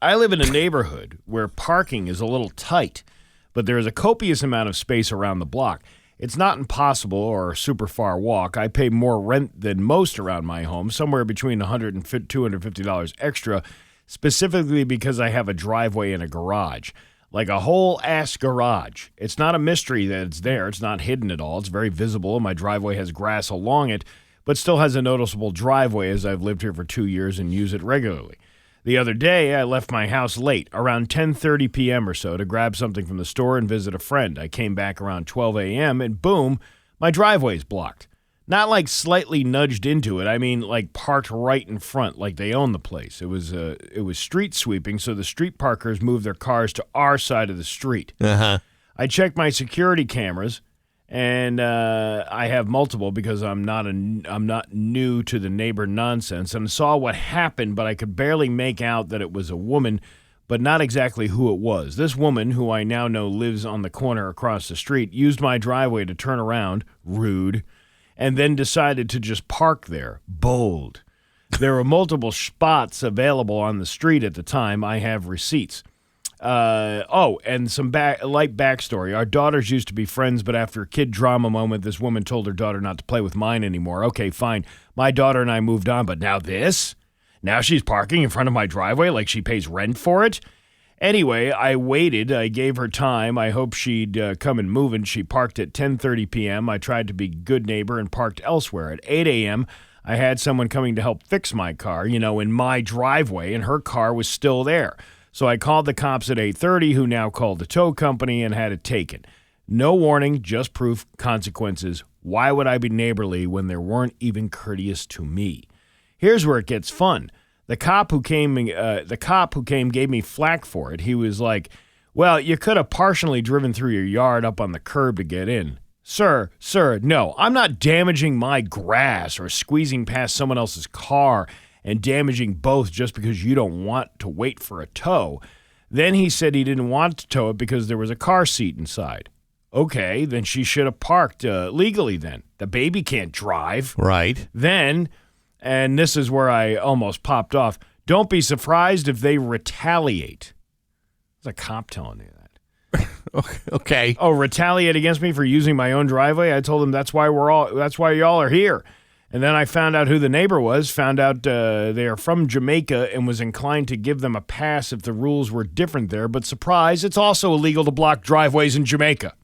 I live in a neighborhood where parking is a little tight, but there is a copious amount of space around the block. It's not impossible or a super far walk. I pay more rent than most around my home, somewhere between $100 and $250 extra, specifically because I have a driveway and a garage. Like a whole-ass garage. It's not a mystery that it's there. It's not hidden at all. It's very visible, and my driveway has grass along it, but still has a noticeable driveway as I've lived here for 2 years and use it regularly. The other day, I left my house late, around 10:30 p.m. or so, to grab something from the store and visit a friend. I came back around 12 a.m., and boom, my driveway's blocked. Not like slightly nudged into it. I mean, like parked right in front, like they own the place. It was street sweeping, so the street parkers moved their cars to our side of the street. Uh-huh. I checked my security cameras, and I have multiple because I'm not new to the neighbor nonsense, and saw what happened, but I could barely make out that it was a woman, but not exactly who it was. This woman, who I now know lives on the corner across the street, used my driveway to turn around, rude, and then decided to just park there. Bold. There were multiple spots available on the street at the time. I have receipts. And some light backstory. Our daughters used to be friends, but after a kid drama moment, this woman told her daughter not to play with mine anymore. Okay, fine. My daughter and I moved on, but now this? Now she's parking in front of my driveway like she pays rent for it? Anyway, I waited. I gave her time. I hoped she'd come and move, and she parked at 10:30 p.m. I tried to be good neighbor and parked elsewhere. At 8 a.m., I had someone coming to help fix my car, in my driveway, and her car was still there. So I called the cops at 8:30, who now called the tow company and had it taken. No warning, just proof, consequences. Why would I be neighborly when they weren't even courteous to me? Here's where it gets fun. The cop who came gave me flack for it. He was like, well, you could have partially driven through your yard up on the curb to get in. Sir, no, I'm not damaging my grass or squeezing past someone else's car and damaging both just because you don't want to wait for a tow. Then he said he didn't want to tow it because there was a car seat inside. Okay, then she should have parked legally then. The baby can't drive. Right. Then, and this is where I almost popped off, don't be surprised if they retaliate. It's a cop telling me that. Okay. Oh, retaliate against me for using my own driveway? I told them that's why y'all are here. And then I found out who the neighbor was, found out they are from Jamaica, and was inclined to give them a pass if the rules were different there. But surprise, it's also illegal to block driveways in Jamaica.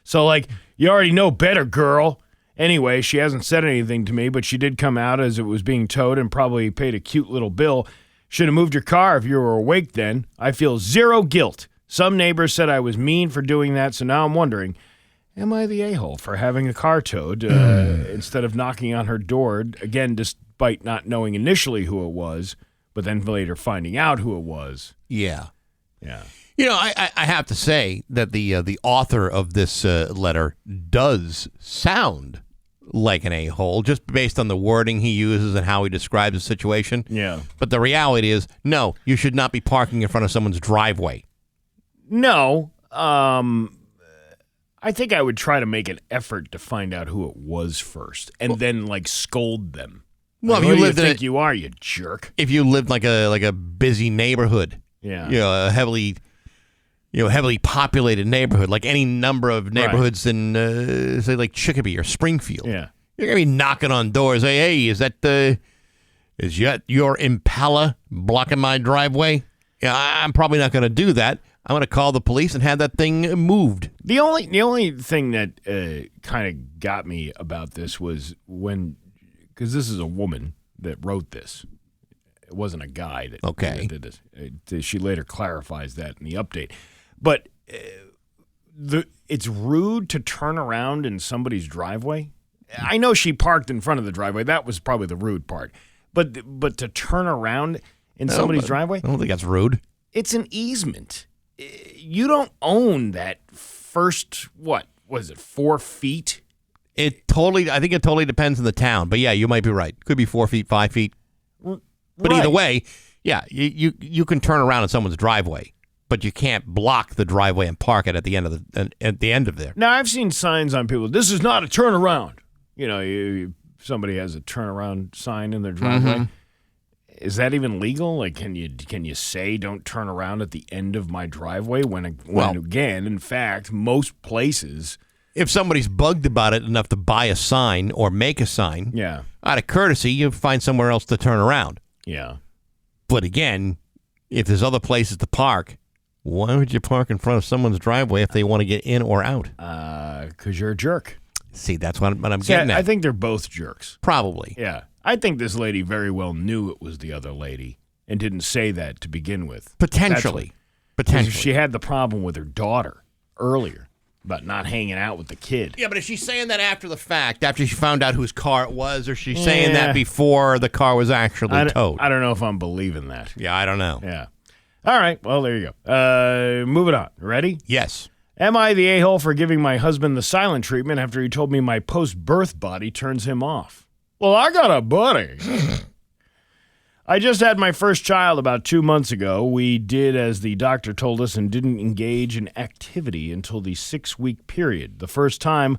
So, you already know better, girl. Anyway, she hasn't said anything to me, but she did come out as it was being towed and probably paid a cute little bill. Should have moved your car if you were awake then. I feel zero guilt. Some neighbors said I was mean for doing that, so now I'm wondering, am I the a-hole for having a car towed instead of knocking on her door, again, despite not knowing initially who it was, but then later finding out who it was? Yeah. Yeah. I have to say that the author of this letter does sound like an a-hole, just based on the wording he uses and how he describes the situation. Yeah. But the reality is, no, you should not be parking in front of someone's driveway. No. I think I would try to make an effort to find out who it was first, and then scold them. Well, Who if you do lived think you are, you jerk. if you lived like a busy neighborhood, Yeah. a heavily populated neighborhood, like any number of neighborhoods in say like Chicopee or Springfield. Yeah. You're gonna be knocking on doors. Hey, is that your Impala blocking my driveway? Yeah, I'm probably not gonna do that. I'm going to call the police and have that thing moved. The only thing that kind of got me about this was because this is a woman that wrote this. It wasn't a guy that did this. She later clarifies that in the update. But it's rude to turn around in somebody's driveway. I know she parked in front of the driveway. That was probably the rude part. But to turn around in somebody's driveway? I don't think that's rude. It's an easement. You don't own that first, what was it, 4 feet? I think it totally depends on the town. But yeah, you might be right. Could be 4 feet, 5 feet. But either way, yeah, you can turn around in someone's driveway. but you can't block the driveway and park it at the end of there. Now, I've seen signs on people, this is not a turnaround. You know, somebody has a turnaround sign in their driveway. Mm-hmm. Is that even legal? Like, can you say don't turn around at the end of my driveway when again, in fact, most places, if somebody's bugged about it enough to buy a sign or make a sign, out of courtesy, you find somewhere else to turn around. Yeah. But again, if there's other places to park, why would you park in front of someone's driveway if they want to get in or out? Because you're a jerk. See, that's what I'm getting at. I think they're both jerks. Probably. Yeah. I think this lady very well knew it was the other lady and didn't say that to begin with. Potentially. She had the problem with her daughter earlier about not hanging out with the kid. Yeah, but is she saying that after the fact, after she found out whose car it was, or is she saying that before the car was actually towed? I don't know if I'm believing that. Yeah, I don't know. Yeah. All right. Well, there you go. Moving on. Ready? Yes. Am I the a-hole for giving my husband the silent treatment after he told me my post-birth body turns him off? Well, I got a buddy. I just had my first child about 2 months ago. We did as the doctor told us and didn't engage in activity until the 6-week period. The first time,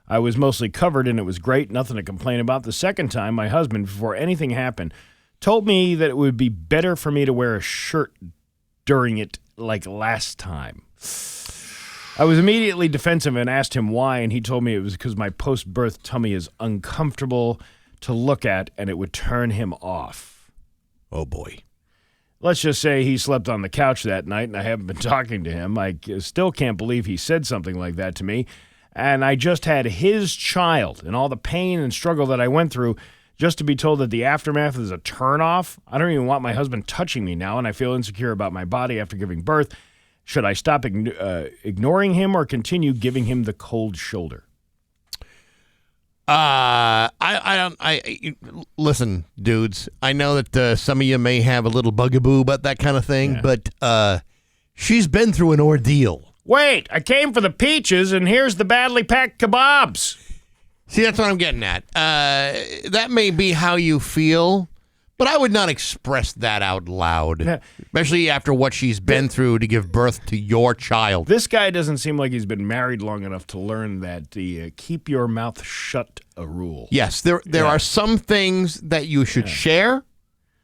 I was mostly covered and it was great, nothing to complain about. The second time, my husband, before anything happened, told me that it would be better for me to wear a shirt during it like last time. I was immediately defensive and asked him why, and he told me it was because my post-birth tummy is uncomfortable to look at and it would turn him off. Oh, boy. Let's just say he slept on the couch that night and I haven't been talking to him. I still can't believe he said something like that to me. And I just had his child and all the pain and struggle that I went through just to be told that the aftermath is a turnoff. I don't even want my husband touching me now and I feel insecure about my body after giving birth. Should I stop ignoring him or continue giving him the cold shoulder? Listen, dudes, I know that some of you may have a little bugaboo about that kind of thing, but she's been through an ordeal. Wait, I came for the peaches and here's the badly packed kebabs. See, that's what I'm getting at. That may be how you feel, but I would not express that out loud, especially after what she's been through to give birth to your child. This guy doesn't seem like he's been married long enough to learn that the keep your mouth shut a rule. Yes, there are some things that you should share,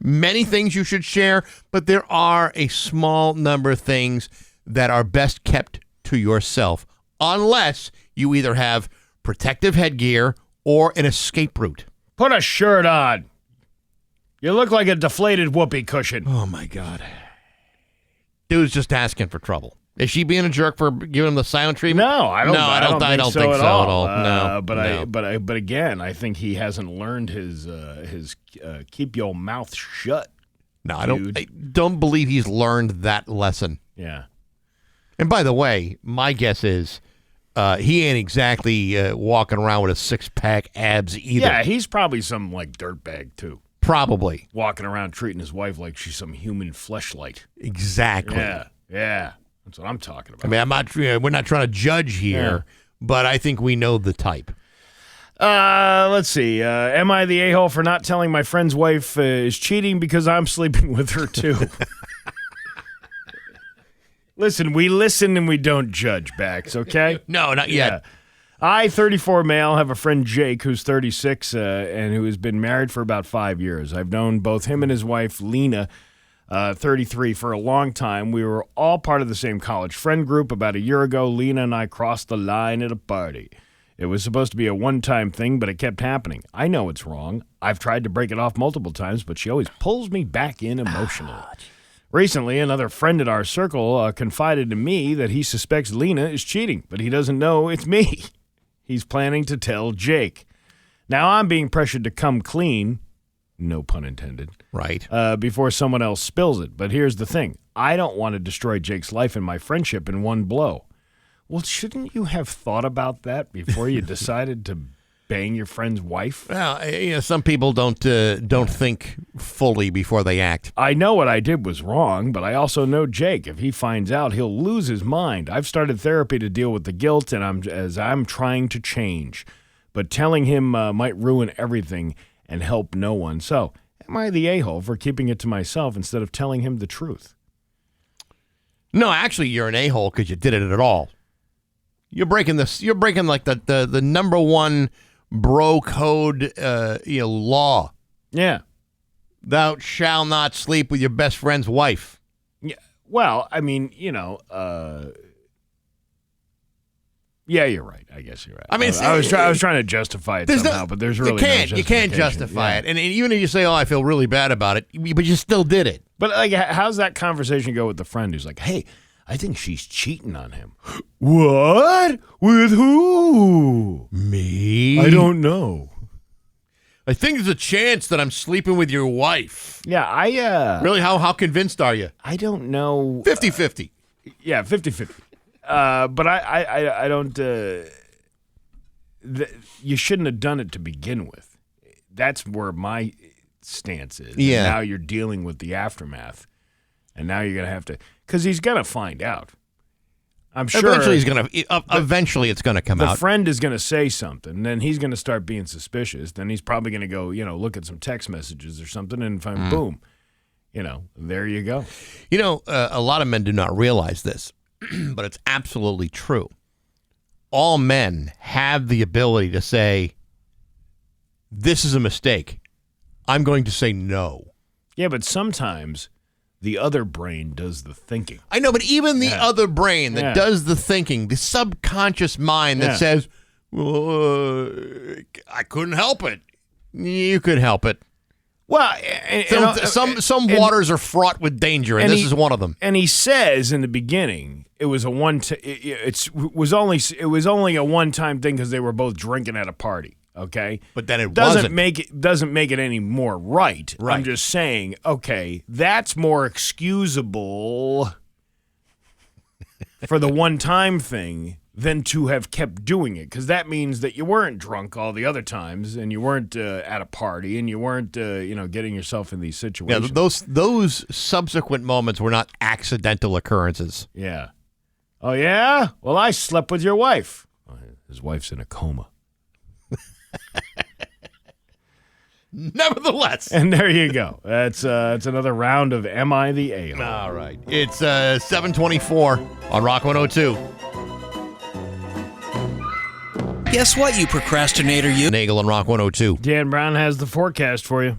many things you should share, but there are a small number of things that are best kept to yourself, unless you either have protective headgear or an escape route. Put a shirt on. You look like a deflated whoopee cushion. Oh, my God. Dude's just asking for trouble. Is she being a jerk for giving him the silent treatment? No, I don't think so at all. No, but again, I think he hasn't learned his keep your mouth shut. No, I don't believe he's learned that lesson. Yeah. And by the way, my guess is he ain't exactly walking around with a six-pack abs either. Yeah, he's probably some like dirtbag too. Probably. Walking around treating his wife like she's some human fleshlight. Exactly. Yeah. That's what I'm talking about. I mean, we're not trying to judge here, but I think we know the type. Let's see. Am I the a-hole for not telling my friend's wife is cheating because I'm sleeping with her too? Listen, we listen and we don't judge, Bax, okay? No, not yet. I, 34 male, have a friend, Jake, who's 36 and who has been married for about 5 years. I've known both him and his wife, Lena, 33, for a long time. We were all part of the same college friend group. About a year ago, Lena and I crossed the line at a party. It was supposed to be a one-time thing, but it kept happening. I know it's wrong. I've tried to break it off multiple times, but she always pulls me back in emotionally. Recently, another friend in our circle confided to me that he suspects Lena is cheating, but he doesn't know it's me. He's planning to tell Jake. Now I'm being pressured to come clean, no pun intended, right, before someone else spills it. But here's the thing. I don't want to destroy Jake's life and my friendship in one blow. Well, shouldn't you have thought about that before you decided to bang your friend's wife? Well, some people don't think fully before they act. I know what I did was wrong, but I also know Jake. If he finds out, he'll lose his mind. I've started therapy to deal with the guilt, and I'm trying to change. But telling him might ruin everything and help no one. So, am I the a-hole for keeping it to myself instead of telling him the truth? No, actually, you're an a-hole because you did it at all. You're breaking this. You're breaking like the number one bro code, law. Yeah. Thou shalt not sleep with your best friend's wife. Yeah. Well, I mean, yeah, you're right. I guess you're right. I mean, I was trying to justify it somehow, but there's really you can't justify it. And even if you say, "Oh, I feel really bad about it," but you still did it. But like, how's that conversation go with the friend who's like, "Hey, I think she's cheating on him." What? With who? Me? I don't know. I think there's a chance that I'm sleeping with your wife. Yeah, Really? How convinced are you? I don't know. 50-50. Yeah, 50-50. But I don't. You shouldn't have done it to begin with. That's where my stance is. Yeah. And now you're dealing with the aftermath, and now you're gonna have to, because he's gonna find out. I'm sure. Eventually, it's gonna come the out. friend is gonna say something, and then he's gonna start being suspicious. Then he's probably gonna go, look at some text messages or something, and find boom, there you go. A lot of men do not realize this, but it's absolutely true. All men have the ability to say, "This is a mistake. I'm going to say no." Yeah, but sometimes the other brain does the thinking. I know, but even the other brain that does the thinking, the subconscious mind that says, "Well, I couldn't help it." You could help it. Well, some waters are fraught with danger, and this is one of them. And he says in the beginning, it was a it was only a one-time thing because they were both drinking at a party. Okay, but then it doesn't make it any more right. Right. I'm just saying, okay, that's more excusable for the one-time thing than to have kept doing it, because that means that you weren't drunk all the other times, and you weren't at a party, and you weren't getting yourself in these situations. Yeah, those subsequent moments were not accidental occurrences. Yeah. Oh yeah? Well, I slept with your wife. His wife's in a coma. Nevertheless. And there you go. That's another round of Am I the A-hole? All right. It's 7:24 on Rock 102. Guess what, you procrastinator, you? Nagle and Rock 102. Dan Brown has the forecast for you.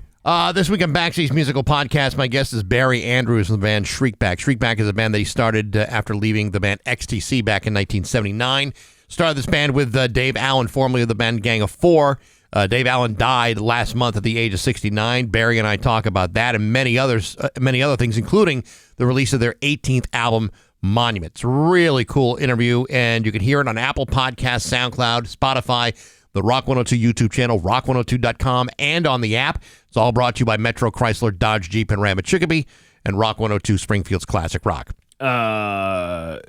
This week on Baxy's Musical Podcast, my guest is Barry Andrews from the band Shriekback. Shriekback is a band that he started after leaving the band XTC back in 1979. Started this band with Dave Allen, formerly of the band Gang of Four. Dave Allen died last month at the age of 69. Barry and I talk about that and many other things, including the release of their 18th album, Monument. It's a really cool interview, and you can hear it on Apple Podcasts, SoundCloud, Spotify, the Rock 102 YouTube channel, rock102.com, and on the app. It's all brought to you by Metro Chrysler, Dodge, Jeep, and Ram at Chicopee, and Rock 102, Springfield's Classic Rock. I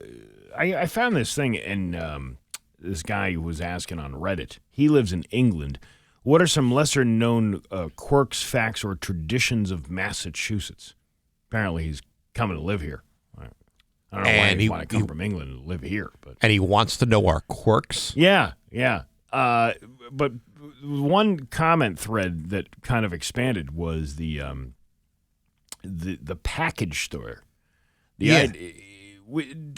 found this thing, and this guy was asking on Reddit. He lives in England. What are some lesser-known quirks, facts, or traditions of Massachusetts? Apparently, he's coming to live here. I don't know why he want to come from England and live here. And he wants to know our quirks? Yeah. But one comment thread that kind of expanded was the package store. They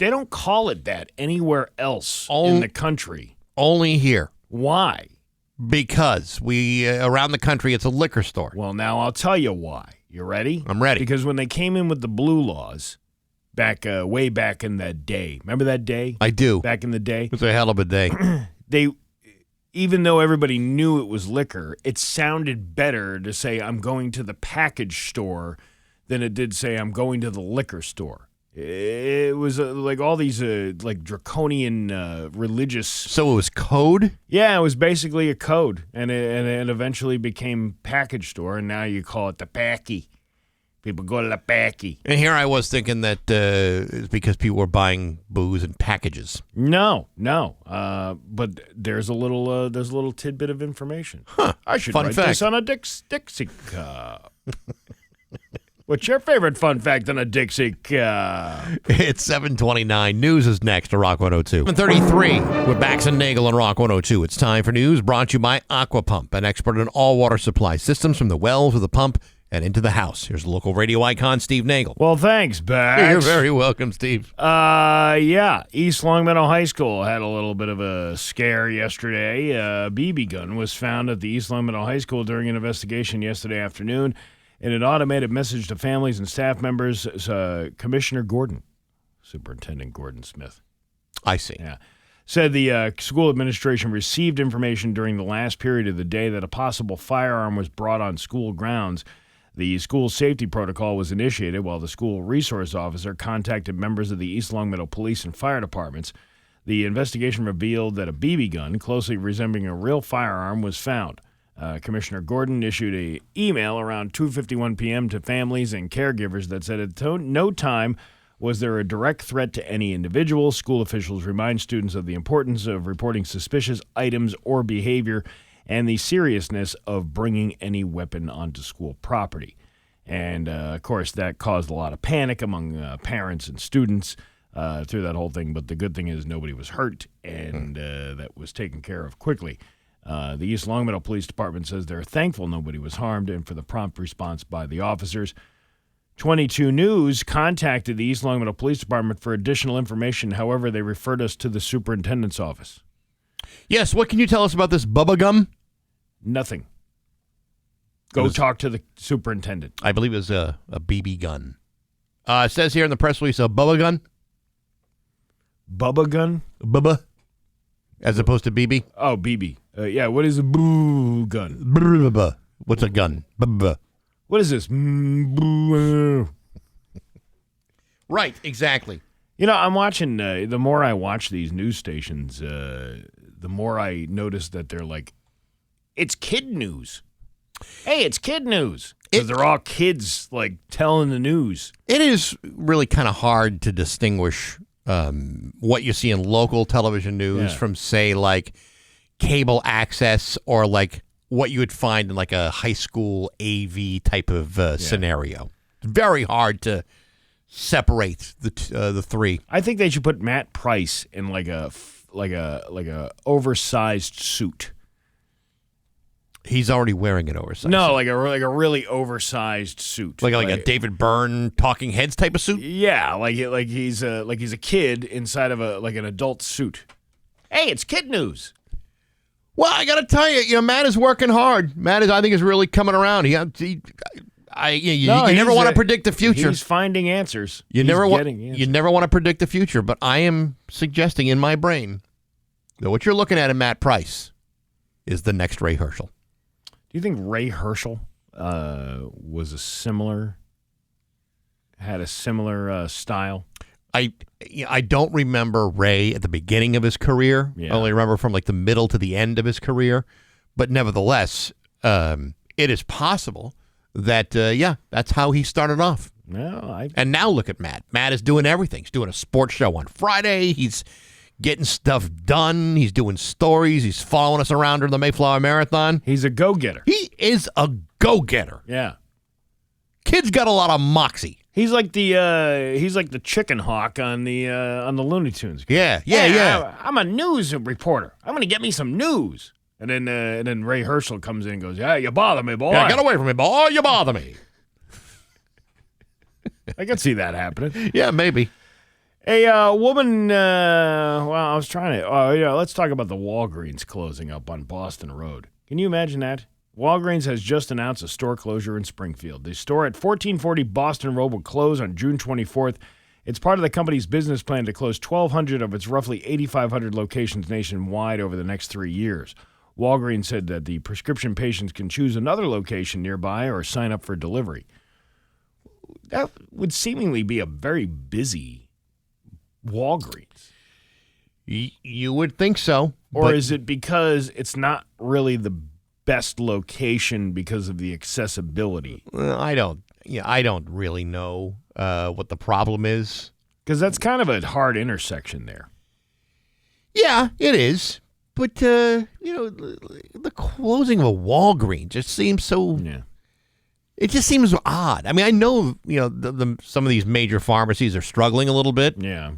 don't call it that anywhere else in the country. Only here. Why? Because around the country, it's a liquor store. Well, now I'll tell you why. You ready? I'm ready. Because when they came in with the blue laws, way back in that day, remember that day? I do. Back in the day, it was a hell of a day. Even though everybody knew it was liquor, it sounded better to say I'm going to the package store than it did say I'm going to the liquor store. It was like all these like draconian religious. So it was code? Yeah, it was basically a code, and it eventually became package store, and now you call it the packy. People go to the packy. And here I was thinking that it's because people were buying booze in packages. No. But there's a little tidbit of information. Huh. I should Fun write fact. this on a Dixie cup. What's your favorite fun fact on a Dixie cup? It's 7:29. News is next to Rock 102. 7:33 with Bax and Nagle on Rock 102. It's time for news brought to you by Aqua Pump, an expert in all water supply systems from the well to the pump and into the house. Here's local radio icon Steve Nagle. Well, thanks, Bax. You're very welcome, Steve. Yeah, East Longmeadow High School had a little bit of a scare yesterday. A BB gun was found at the East Longmeadow High School during an investigation yesterday afternoon. In an automated message to families and staff members, Commissioner Gordon, Superintendent Gordon Smith, I see. yeah, said the school administration received information during the last period of the day that a possible firearm was brought on school grounds. The school safety protocol was initiated while the school resource officer contacted members of the East Longmeadow Police and Fire Departments. The investigation revealed that a BB gun, closely resembling a real firearm, was found. Commissioner Gordon issued an email around 2:51 p.m. to families and caregivers that said at no time was there a direct threat to any individual. School officials remind students of the importance of reporting suspicious items or behavior and the seriousness of bringing any weapon onto school property. And, of course, that caused a lot of panic among parents and students through that whole thing. But the good thing is nobody was hurt, and that was taken care of quickly. The East Longmeadow Police Department says they're thankful nobody was harmed and for the prompt response by the officers. 22 News contacted the East Longmeadow Police Department for additional information. However, they referred us to the superintendent's office. Yes, what can you tell us about this bubba gum? Nothing. Go talk to the superintendent. I believe it was a BB gun. It says here in the press release a bubba gun. Bubba gun? Bubba, as opposed to BB. Oh, BB. Yeah, what is a boo gun? Bubba. What's a gun? Bubba. What is this? Right, exactly. You know, I'm watching, the more I watch these news stations, the more I notice that they're like, it's kid news. Hey, it's kid news. Because they're all kids, like, telling the news. It is really kind of hard to distinguish what you see in local television news from, say, like cable access or like what you would find in like a high school AV type of scenario. It's very hard to separate the three. I think they should put Matt Price in like a oversized suit. He's already wearing an oversized. No, suit. like a really oversized suit, like a David Byrne Talking Heads type of suit. Yeah, like he's a kid inside of an adult suit. Hey, it's kid news. Well, I got to tell you, Matt is working hard. Matt I think, is really coming around. You never want to predict the future. He's finding answers. You never want to predict the future, but I am suggesting in my brain that what you're looking at in Matt Price is the next Ray Herschel. Do you think Ray Herschel had a similar style? I don't remember Ray at the beginning of his career. Yeah. I only remember from like the middle to the end of his career. But nevertheless, it is possible that, that's how he started off. And now look at Matt. Matt is doing everything. He's doing a sports show on Friday. He's getting stuff done. He's doing stories. He's following us around during the Mayflower Marathon. He's a go-getter. He is a go-getter. Yeah. Kid's got a lot of moxie. He's like the chicken hawk on the Looney Tunes. Yeah. I'm a news reporter. I'm going to get me some news. And then Ray Herschel comes in and goes, "Yeah, you bother me, boy. Yeah, get away from me, boy. You bother me." I can see that happening. Yeah, maybe. A woman. I was trying to. Let's talk about the Walgreens closing up on Boston Road. Can you imagine that? Walgreens has just announced a store closure in Springfield. The store at 1440 Boston Road will close on June 24th. It's part of the company's business plan to close 1,200 of its roughly 8,500 locations nationwide over the next 3 years. Walgreens said that the prescription patients can choose another location nearby or sign up for delivery. That would seemingly be a very busy Walgreens. You would think so. Or is it because it's not really the best location because of the accessibility? I don't really know what the problem is. Because that's kind of a hard intersection there. Yeah, it is. But, the closing of a Walgreens just seems so... Yeah. It just seems odd. I mean, I know, some of these major pharmacies are struggling a little bit. Yeah.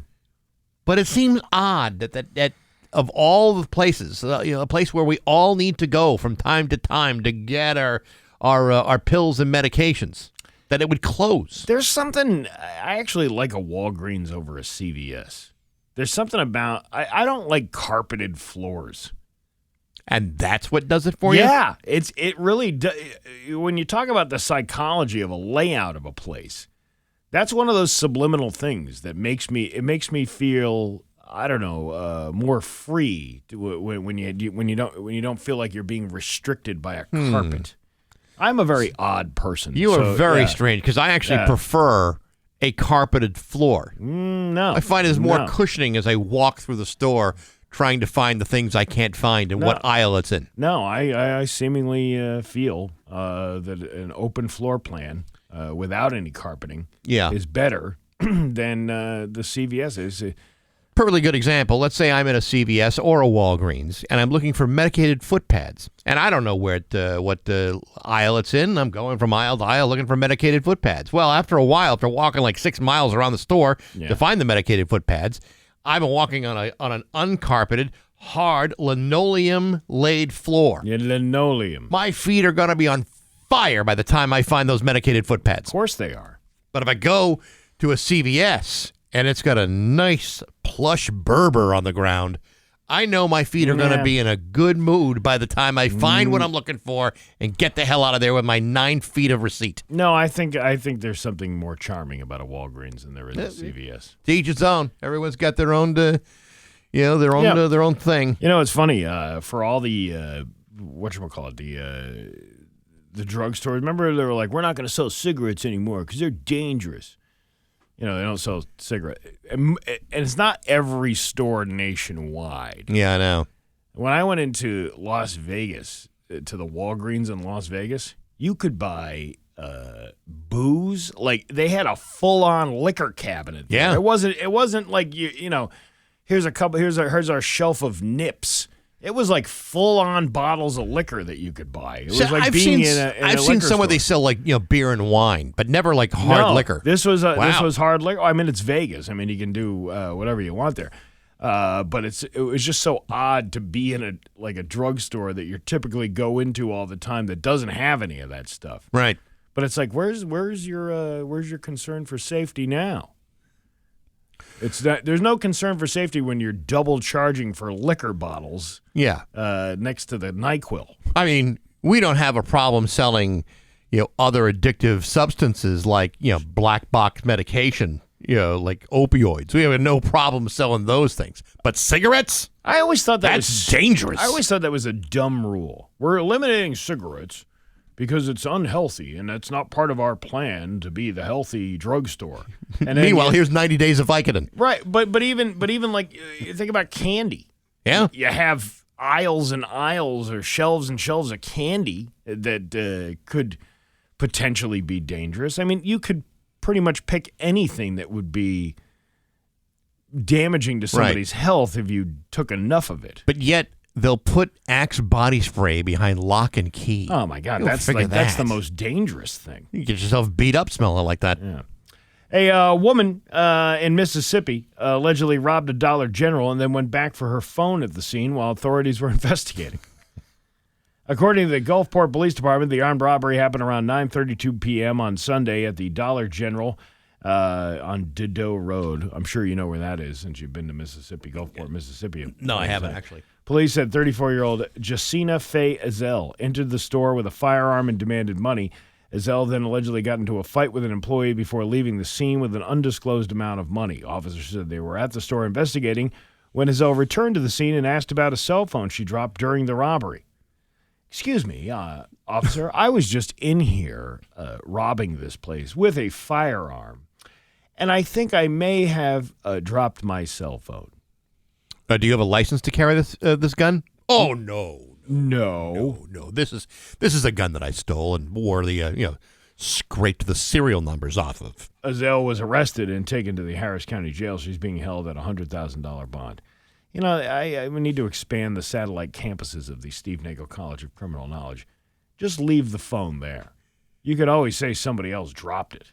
But it seems odd that of all the places, a place where we all need to go from time to time to get our our pills and medications, that it would close. There's something, I actually like a Walgreens over a CVS. There's something about, I don't like carpeted floors. And that's what does it for you? Yeah, it really does. When you talk about the psychology of a layout of a place, that's one of those subliminal things that makes me feel, I don't know, more free when you don't feel like you're being restricted by a carpet. I'm a very odd person. You are very strange, because I actually prefer a carpeted floor. No, I find there's more cushioning as I walk through the store, trying to find the things I can't find and what aisle it's in. No, I seemingly feel that an open floor plan without any carpeting is better than the CVS is. Perfectly good example. Let's say I'm in a CVS or a Walgreens, and I'm looking for medicated foot pads, and I don't know what aisle it's in. I'm going from aisle to aisle looking for medicated foot pads. Well, after a while, after walking like 6 miles around the store to find the medicated foot pads, I've been walking on an uncarpeted, hard linoleum-laid floor. Yeah, linoleum. My feet are going to be on fire by the time I find those medicated foot pads. Of course they are. But if I go to a CVS and it's got a nice plush Berber on the ground, I know my feet are going to be in a good mood by the time I find what I'm looking for and get the hell out of there with my 9 feet of receipt. No, I think there's something more charming about a Walgreens than there is a CVS. To each its own. Everyone's got their own, their own thing. You know, it's funny for all the whatchamacallit, the drugstores. Remember, they were like, we're not going to sell cigarettes anymore because they're dangerous. You know, they don't sell cigarettes. And it's not every store nationwide. Yeah, I know. When I went into Las Vegas, to the Walgreens in Las Vegas, you could buy booze. Like, they had a full-on liquor cabinet there. Yeah. It wasn't like, you know, here's our shelf of nips. It was like full-on bottles of liquor that you could buy. It was like I've being seen, in a I've seen liquor some where store. they sell like beer and wine, but never like hard liquor. This was Wow. hard liquor. I mean, it's Vegas. I mean, you can do whatever you want there. But it was just so odd to be in a drugstore that you typically go into all the time that doesn't have any of that stuff. Right. But it's like, where's your concern for safety now? It's that there's no concern for safety when you're double charging for liquor bottles. Yeah. Next to the NyQuil. I mean, we don't have a problem selling, other addictive substances like, black box medication, like opioids. We have no problem selling those things. But cigarettes? I always thought that's dangerous. I always thought that was a dumb rule. We're eliminating cigarettes because it's unhealthy, and that's not part of our plan to be the healthy drugstore. And then Meanwhile, here's 90 days of Vicodin. Right, but even like, you think about candy. Yeah. You have aisles and aisles or shelves and shelves of candy that could potentially be dangerous. I mean, you could pretty much pick anything that would be damaging to somebody's health if you took enough of it. But yet, they'll put Axe body spray behind lock and key. Oh, my God. You'll That's figure that's that. the most dangerous thing. You get yourself beat up smelling like that. Yeah. A woman in Mississippi allegedly robbed a Dollar General and then went back for her phone at the scene while authorities were investigating. According to the Gulfport Police Department, the armed robbery happened around 9:32 p.m. on Sunday at the Dollar General on Dido Road. I'm sure you know where that is since you've been to Mississippi, Gulfport, Mississippi. No, I haven't, actually. Police said 34-year-old Jacina Faye Ezell entered the store with a firearm and demanded money. Ezell then allegedly got into a fight with an employee before leaving the scene with an undisclosed amount of money. Officers said they were at the store investigating when Ezell returned to the scene and asked about a cell phone she dropped during the robbery. Excuse me, officer, I was just in here robbing this place with a firearm, and I think I may have dropped my cell phone. Do you have a license to carry this gun? Oh, no. No. This is a gun that I stole and wore the scraped the serial numbers off of. Ezell was arrested and taken to the Harris County Jail. She's being held at a $100,000 bond. You know, we need to expand the satellite campuses of the Steve Nagle College of Criminal Knowledge. Just leave the phone there. You could always say somebody else dropped it.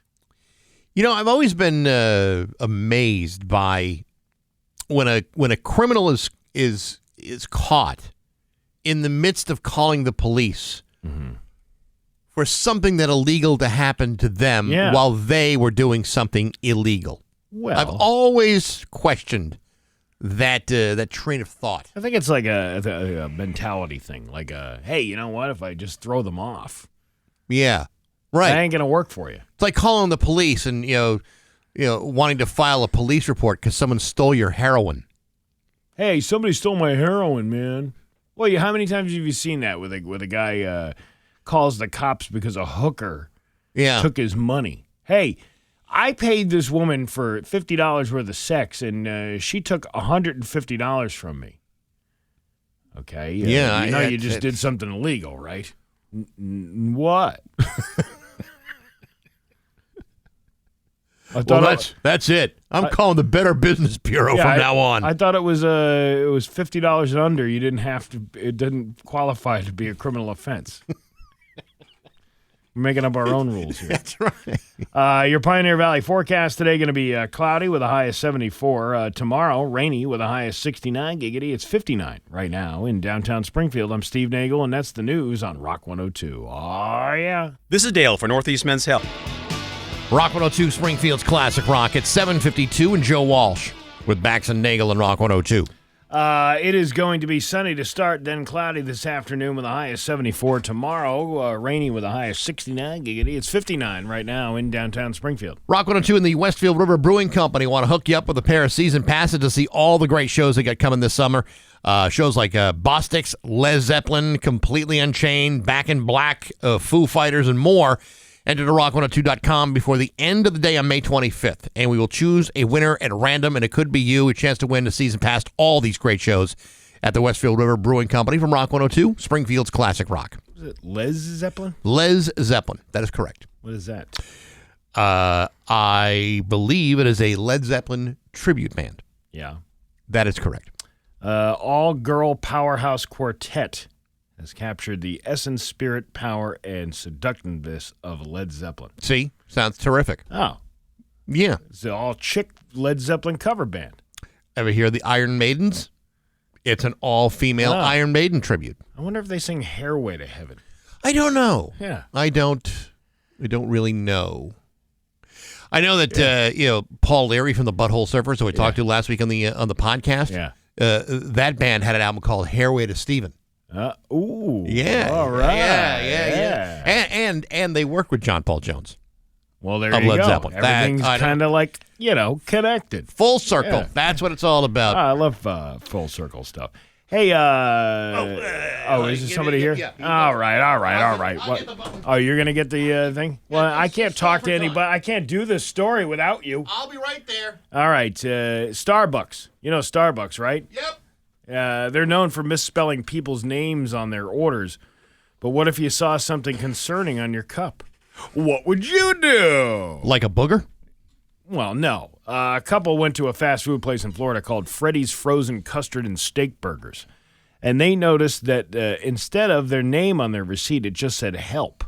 You know, I've always been amazed by when a criminal is caught in the midst of calling the police for something that illegal to happen to them while they were doing something illegal. Well, I've always questioned that train of thought. I think it's like a mentality thing. Like, hey, you know what? If I just throw them off, Yeah, right. that ain't gonna work for you. It's like calling the police and wanting to file a police report because someone stole your heroin. Hey, somebody stole my heroin, man. Well, how many times have you seen that with a guy calls the cops because a hooker took his money? Hey, I paid this woman for $50 worth of sex, and she took $150 from me. Okay? You just did something illegal, right? What? That's it. I'm calling the Better Business Bureau from now on. I thought it was $50 and under. You didn't have to. It didn't qualify to be a criminal offense. We're making up our own rules here. That's right. Your Pioneer Valley forecast today going to be cloudy with a high of 74. Tomorrow, rainy with a high of 69. Giggity, it's 59 right now in downtown Springfield. I'm Steve Nagle, and that's the news on Rock 102. Oh, yeah. This is Dale for Northeast Men's Health. Rock 102, Springfield's Classic Rock at 7:52, and Joe Walsh with Bax and Nagle and Rock 102. It is going to be sunny to start, then cloudy this afternoon with a high of 74. Tomorrow, rainy with a high of 69. Giggity, it's 59 right now in downtown Springfield. Rock 102 and the Westfield River Brewing Company want to hook you up with a pair of season passes to see all the great shows they got coming this summer. Shows like Bostix, Led Zeppelin, Completely Unchained, Back in Black, Foo Fighters, and more. Enter to rock102.com before the end of the day on May 25th, and we will choose a winner at random, and it could be you, a chance to win a season pass to all these great shows at the Westfield River Brewing Company from Rock 102, Springfield's Classic Rock. Is it Les Zeppelin? Les Zeppelin. That is correct. What is that? I believe it is a Led Zeppelin tribute band. Yeah. That is correct. All-girl powerhouse quartet has captured the essence, spirit, power, and seductiveness of Led Zeppelin. See? Sounds terrific. Oh. Yeah. It's an all-chick Led Zeppelin cover band. Ever hear the Iron Maidens? It's an all-female Iron Maiden tribute. I wonder if they sing Hairway to Heaven. I don't know. Yeah. I don't really know. I know that Paul Leary from the Butthole Surfers, who we talked to last week on the podcast, that band had an album called Hairway to Steven. Ooh. Yeah. All right. Yeah. And they work with John Paul Jones. Well, there of you Led go. Zeppelin. Everything's kind of like, connected. Full circle. Yeah. That's what it's all about. I love full circle stuff. Hey, is there somebody here? Yeah. All right. What? You're going to get the thing? Well, I can't talk to anybody. I can't do this story without you. I'll be right there. All right. Starbucks. You know Starbucks, right? Yep. They're known for misspelling people's names on their orders. But what if you saw something concerning on your cup? What would you do? Like a booger? Well, no. A couple went to a fast food place in Florida called Freddy's Frozen Custard and Steak Burgers. And they noticed that instead of their name on their receipt, it just said help.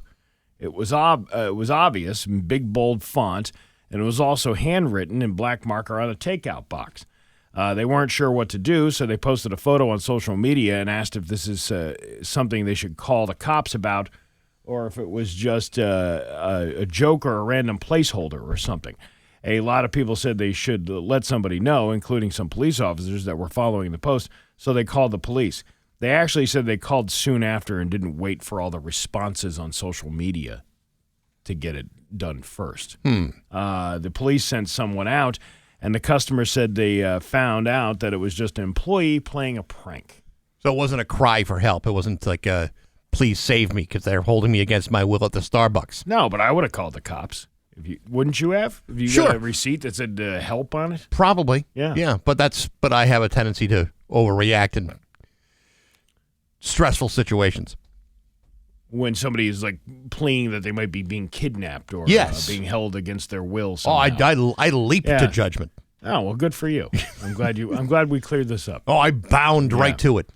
It was obvious in big, bold font, and it was also handwritten in black marker on a takeout box. They weren't sure what to do, so they posted a photo on social media and asked if this is something they should call the cops about or if it was just a joke or a random placeholder or something. A lot of people said they should let somebody know, including some police officers that were following the post, so they called the police. They actually said they called soon after and didn't wait for all the responses on social media to get it done first. The police sent someone out, and the customer said they found out that it was just an employee playing a prank. So it wasn't a cry for help. It wasn't like please save me because they're holding me against my will at the Starbucks. No, but I would have called the cops. Wouldn't you have? If you got a receipt that said help on it? Probably. Yeah. Yeah, but I have a tendency to overreact in stressful situations. When somebody is like pleading that they might be being kidnapped or being held against their will somehow. I leap to judgment. Oh, well, good for you. I'm glad we cleared this up. I bound right to it.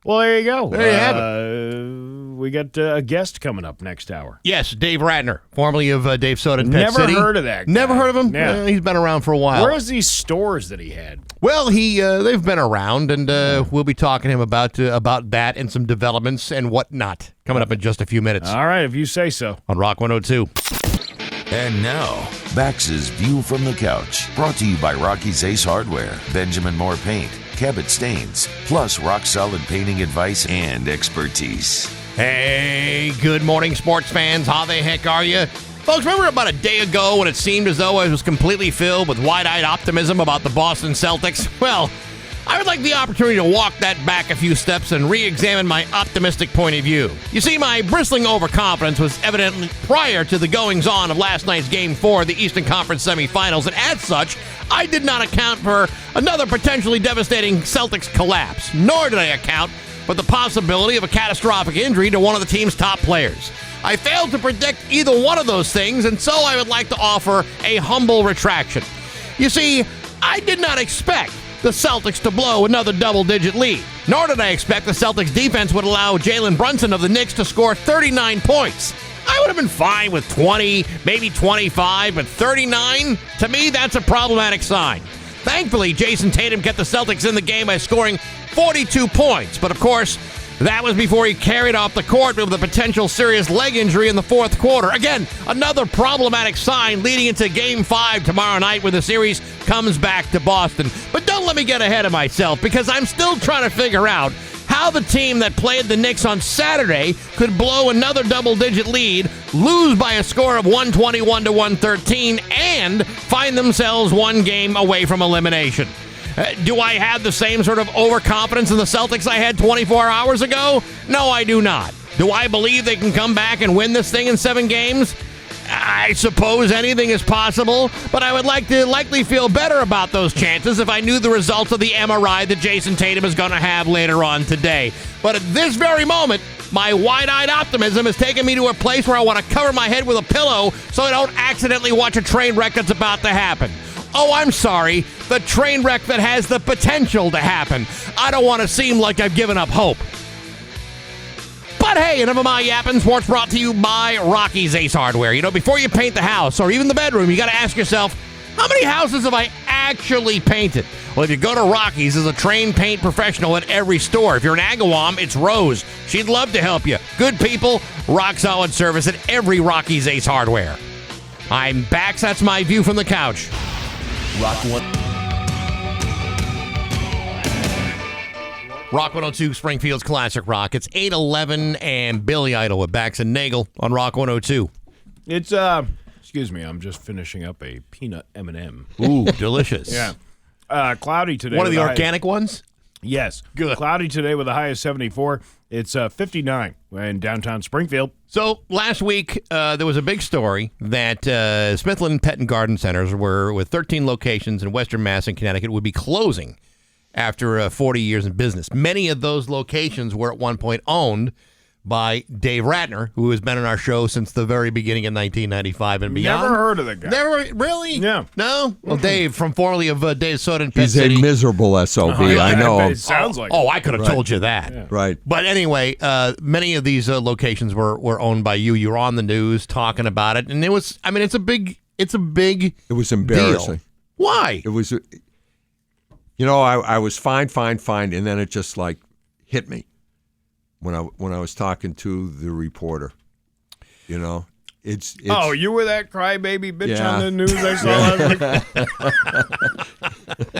Well, there you go. There you have it. we got a guest coming up next hour. Yes, Dave Ratner, formerly of Dave Soda and Pet Never City. heard of that guy. Never heard of him? Yeah. He's been around for a while. Where is these stores that he had? Well, they've been around, and we'll be talking to him about that and some developments and whatnot coming up in just a few minutes All right, if you say so. on Rock 102. And now, Bax's View from the Couch, brought to you by Rocky's Ace Hardware, Benjamin Moore Paint, Cabot Stains, plus rock-solid painting advice and expertise. Hey, good morning, sports fans. How the heck are you? Folks, remember about a day ago when it seemed as though I was completely filled with wide-eyed optimism about the Boston Celtics? Well, I would like the opportunity to walk that back a few steps and re-examine my optimistic point of view. You see, my bristling overconfidence was evidently prior to the goings-on of last night's Game 4 of the Eastern Conference semifinals, and as such, I did not account for another potentially devastating Celtics collapse, nor did I account for the possibility of a catastrophic injury to one of the team's top players. I failed to predict either one of those things, and so I would like to offer a humble retraction. You see, I did not expect the Celtics to blow another double-digit lead, nor did I expect the Celtics defense would allow Jalen Brunson of the Knicks to score 39 points. I would have been fine with 20, maybe 25, but 39? To me, that's a problematic sign. Thankfully, Jason Tatum kept the Celtics in the game by scoring 42 points, but of course, that was before he carried off the court with a potential serious leg injury in the fourth quarter. Again, another problematic sign leading into Game 5 tomorrow night when the series comes back to Boston. But don't let me get ahead of myself, because I'm still trying to figure out how the team that played the Knicks on Saturday could blow another double-digit lead, lose by a score of 121 to 113, and find themselves one game away from elimination. Do I have the same sort of overconfidence in the Celtics I had 24 hours ago? No, I do not. Do I believe they can come back and win this thing in 7 games? I suppose anything is possible, but I would like to likely feel better about those chances if I knew the results of the MRI that Jason Tatum is going to have later on today. But at this very moment, my wide-eyed optimism has taken me to a place where I want to cover my head with a pillow so I don't accidentally watch a train wreck that's about to happen. Oh, I'm sorry, the train wreck that has the potential to happen. I don't want to seem like I've given up hope. But hey, enough of my yapping. Sports brought to you by Rocky's Ace Hardware. You know, before you paint the house or even the bedroom, you got to ask yourself, how many houses have I actually painted? Well, if you go to Rocky's, there's a trained paint professional at every store. If you're in Agawam, it's Rose. She'd love to help you. Good people, rock-solid service at every Rocky's Ace Hardware. I'm Bax. That's my view from the couch. Rock 1. Rock 102, Springfield's Classic Rock. It's 8:11 and Billy Idol with Bax and Nagle on Rock 102. It's excuse me, I'm just finishing up a peanut M&M. Ooh, delicious. Yeah. Cloudy today. One of the with organic ones? Yes. Good. Cloudy today with a high of 74. It's 59 in downtown Springfield. So last week, there was a big story that Smithland Pet and Garden Centers with 13 locations in Western Mass and Connecticut would be closing after 40 years in business. Many of those locations were at one point owned by Dave Ratner, who has been on our show since the very beginning in 1995 and beyond. Never heard of the guy. Never, really? Yeah. No? Well, Dave, formerly of Dave Soda and Pet He's City. a miserable SOB. I know him. It sounds like Oh, I could have told you that. Yeah. Right. But anyway, many of these locations were owned by you. You were on the news talking about it, and it was. I mean, it's a big. It was embarrassing. Deal. Why? It was. You know, I was fine, and then it just like hit me when I was talking to the reporter. You know, it's oh, you were that crybaby bitch Yeah. on the news I saw.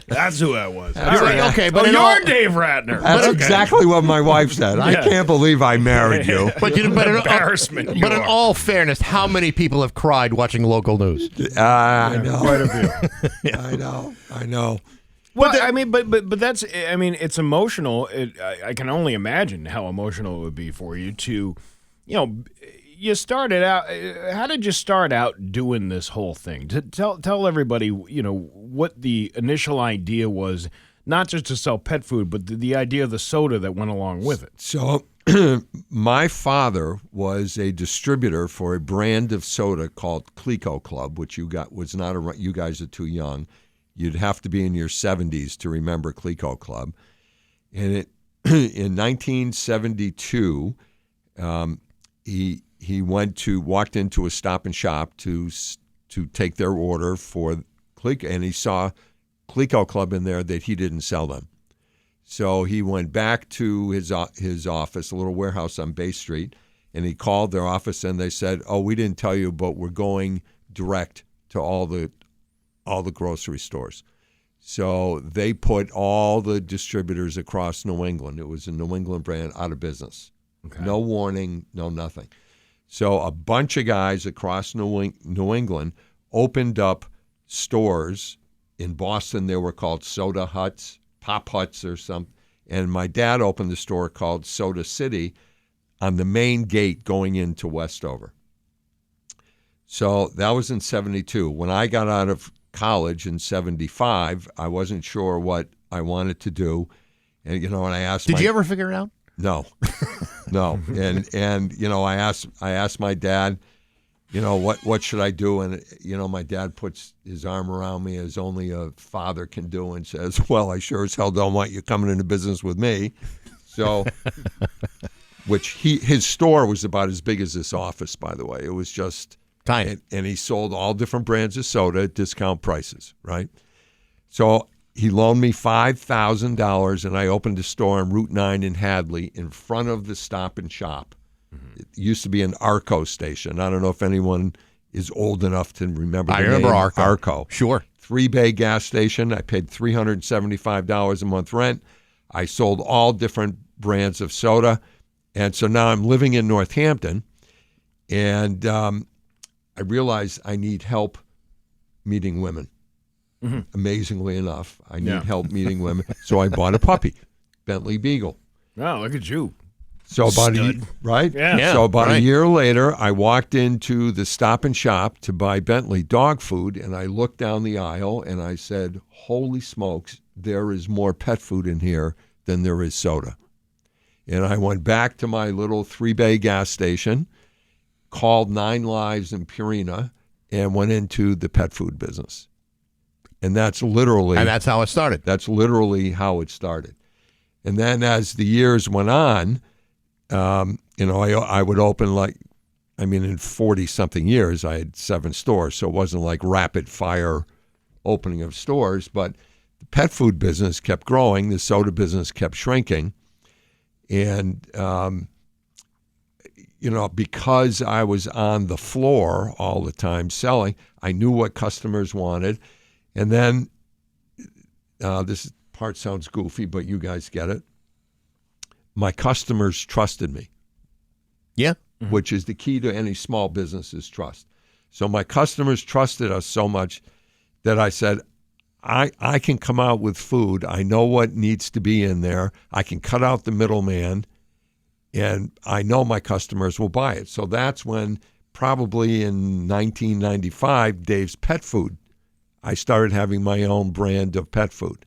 That's who that was. All right. Okay, but you're Dave Ratner. That's Okay. exactly what my wife said. I Yeah. can't believe I married you. But Embarrassment. But you in are. all fairness, how many people have cried watching local news? I know. Quite a few. I know. Well, I mean, but that's. I mean, it's emotional. I can only imagine how emotional it would be for you to, you know, you started out. How did you start out doing this whole thing? To tell everybody, you know, what the initial idea was. Not just to sell pet food, but the idea of the soda that went along with it. So my father was a distributor for a brand of soda called Clico Club, which you guys are too young. You'd have to be in your 70s to remember Clico Club. And in 1972, He walked into a Stop and Shop to take their order for Clico, and he saw Clico Club in there that he didn't sell them. So he went back to his office, a little warehouse on Bay Street, and he called their office, and they said, "Oh, we didn't tell you, but we're going direct to all the grocery stores." So they put all the distributors across New England. It was a New England brand out of business. Okay. No warning, no nothing. So a bunch of guys across New England opened up stores. In Boston, they were called Soda Huts, Pop Huts or something. And my dad opened the store called Soda City on the main gate going into Westover. So that was in 72. When I got out of college in 75, I wasn't sure what I wanted to do. And, and I asked Did you ever figure it out? No. No. And I asked my dad, what should I do? And, my dad puts his arm around me as only a father can do and says, "Well, I sure as hell don't want you coming into business with me." So, his store was about as big as this office, by the way. It was just tiny. And he sold all different brands of soda at discount prices, right? So he loaned me $5,000, and I opened a store on Route 9 in Hadley in front of the Stop and Shop. Mm-hmm. It used to be an Arco station. I don't know if anyone is old enough to remember the name. I remember Arco. Sure. 3-bay gas station. I paid $375 a month rent. I sold all different brands of soda. And so now I'm living in Northampton, and I realize I need help meeting women. Mm-hmm. Amazingly enough, I need help meeting women. So I bought a puppy, Bentley Beagle. Oh, look at you. So about a year later, I walked into the Stop and Shop to buy Bentley dog food, and I looked down the aisle and I said, "Holy smokes, there is more pet food in here than there is soda." And I went back to my little 3-bay gas station, called 9 Lives in Purina, and went into the pet food business. And that's how it started. That's literally how it started. And then as the years went on, I would open in 40-something years, I had 7 stores, so it wasn't like rapid fire opening of stores, but the pet food business kept growing, the soda business kept shrinking. And, because I was on the floor all the time selling, I knew what customers wanted. And then this part sounds goofy, but you guys get it. My customers trusted me. Yeah. Mm-hmm. Which is the key to any small business is trust. So my customers trusted us so much that I said, I can come out with food. I know what needs to be in there. I can cut out the middleman, and I know my customers will buy it. So that's when, probably in 1995, Dave's Pet Food, I started having my own brand of pet food,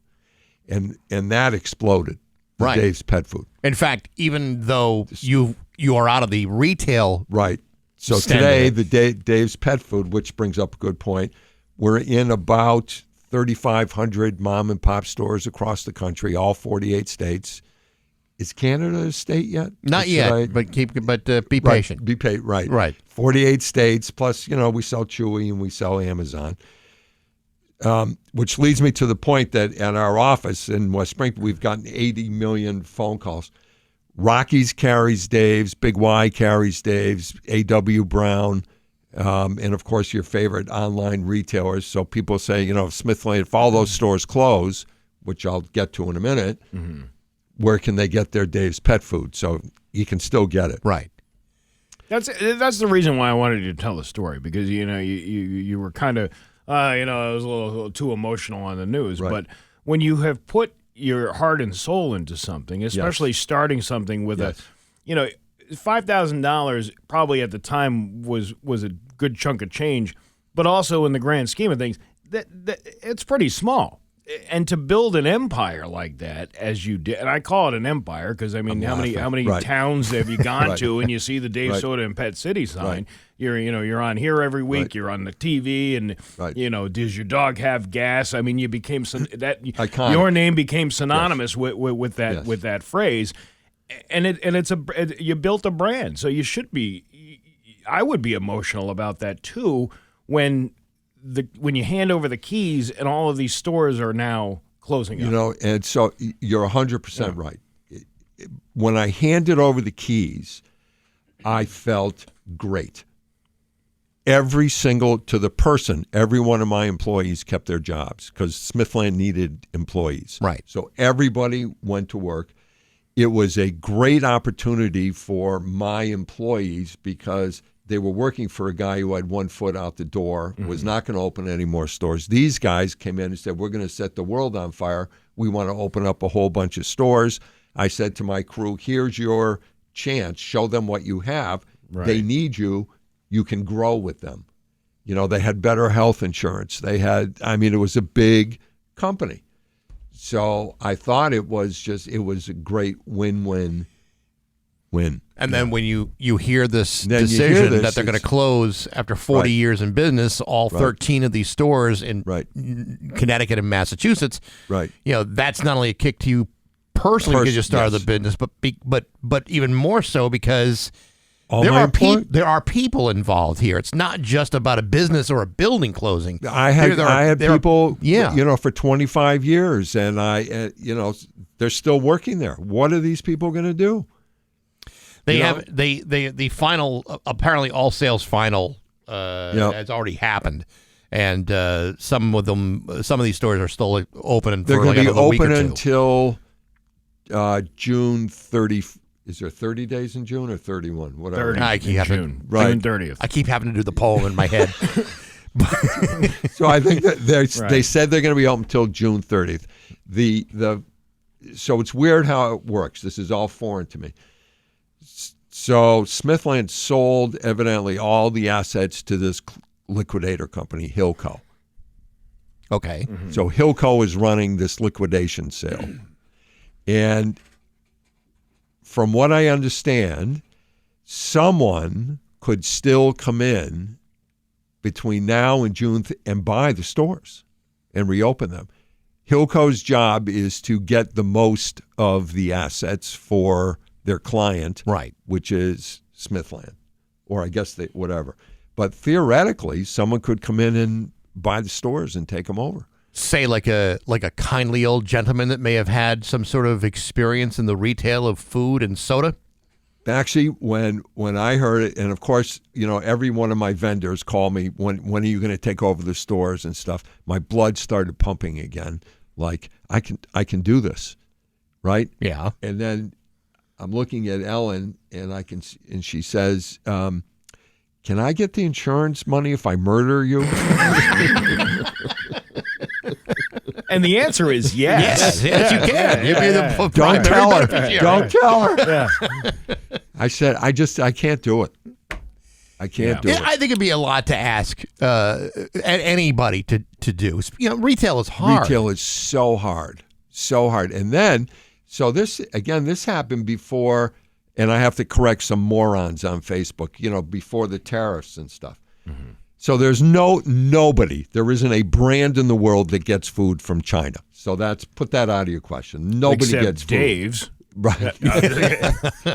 and that exploded. Right. Dave's Pet Food. In fact, even though you are out of the retail, right? So today, Dave's Pet Food, which brings up a good point, we're in about 3,500 mom and pop stores across the country, all 48 states. Is Canada a state yet? Not yet, but be patient. Be patient, right? Right. 48 states plus, we sell Chewy and we sell Amazon. Which leads me to the point that at our office in West Springfield, we've gotten 80 million phone calls. Rockies carries Dave's, Big Y carries Dave's, A.W. Brown, and of course your favorite online retailers. So people say, if Smith Lane, if all those stores close, which I'll get to in a minute, mm-hmm. where can they get their Dave's Pet Food? So you can still get it. Right. That's the reason why I wanted you to tell the story, because you were kind of I was a little too emotional on the news, right. But when you have put your heart and soul into something, especially starting something with $5,000 probably at the time was a good chunk of change, but also in the grand scheme of things, that it's pretty small. And to build an empire like that, as you did, and I call it an empire because how many right. towns have you gone right. to, and you see the Dave right. Soda and Pet City sign? Right. You're on here every week. Right. You're on the TV, and right. Does your dog have gas? I mean, you became your name became synonymous with that with that phrase, you built a brand, so you should be. I would be emotional about that too when you hand over the keys and all of these stores are now closing. And so you're 100% right. When I handed over the keys, I felt great. Every one of my employees kept their jobs because Smithland needed employees. Right. So everybody went to work. It was a great opportunity for my employees because they were working for a guy who had 1 foot out the door, was not going to open any more stores. These guys came in and said, we're going to set the world on fire. We want to open up a whole bunch of stores. I said to my crew, here's your chance. Show them what you have. Right. They need you. You can grow with them. They had better health insurance. It was a big company. So I thought it was a great win-win. And then when you hear this decision that they're going to close after 40 years in business, all 13 of these stores in Connecticut and Massachusetts, that's not only a kick to you personally because you started the business, but even more so because there are people involved here. It's not just about a business or a building closing. I had people, for 25 years, and they're still working there. What are these people going to do? The final, apparently all sales final has already happened, and some of these stores are still open. They're going to be open until June 30. Is there 30 days in June or 31? Whatever. 30 June 30th. I keep having to do the poem in my head. So I think that they said they're going to be open until June 30th. So it's weird how it works. This is all foreign to me. So Smithland sold evidently all the assets to this liquidator company, Hilco. Okay. Mm-hmm. So Hilco is running this liquidation sale. And from what I understand, someone could still come in between now and June and buy the stores and reopen them. Hilco's job is to get the most of the assets for their client, which is Smithland, or I guess whatever. But theoretically, someone could come in and buy the stores and take them over. Say like a kindly old gentleman that may have had some sort of experience in the retail of food and soda? Actually, when I heard it, and of course, every one of my vendors called me, when are you going to take over the stores and stuff? My blood started pumping again. Like, I can do this, right? Yeah. And then I'm looking at Ellen, and she says, "Can I get the insurance money if I murder you?" And the answer is yes. Yes, you can. You'd be the Don't tell her. Don't tell her. Yeah. I said, I can't do it. I can't do it. I think it'd be a lot to ask anybody to do. Retail is hard. Retail is so hard. And then, so this happened before, and I have to correct some morons on Facebook, before the tariffs and stuff. Mm-hmm. So there's nobody, there isn't a brand in the world that gets food from China. So put that out of your question. Nobody gets food. Dave's. Right.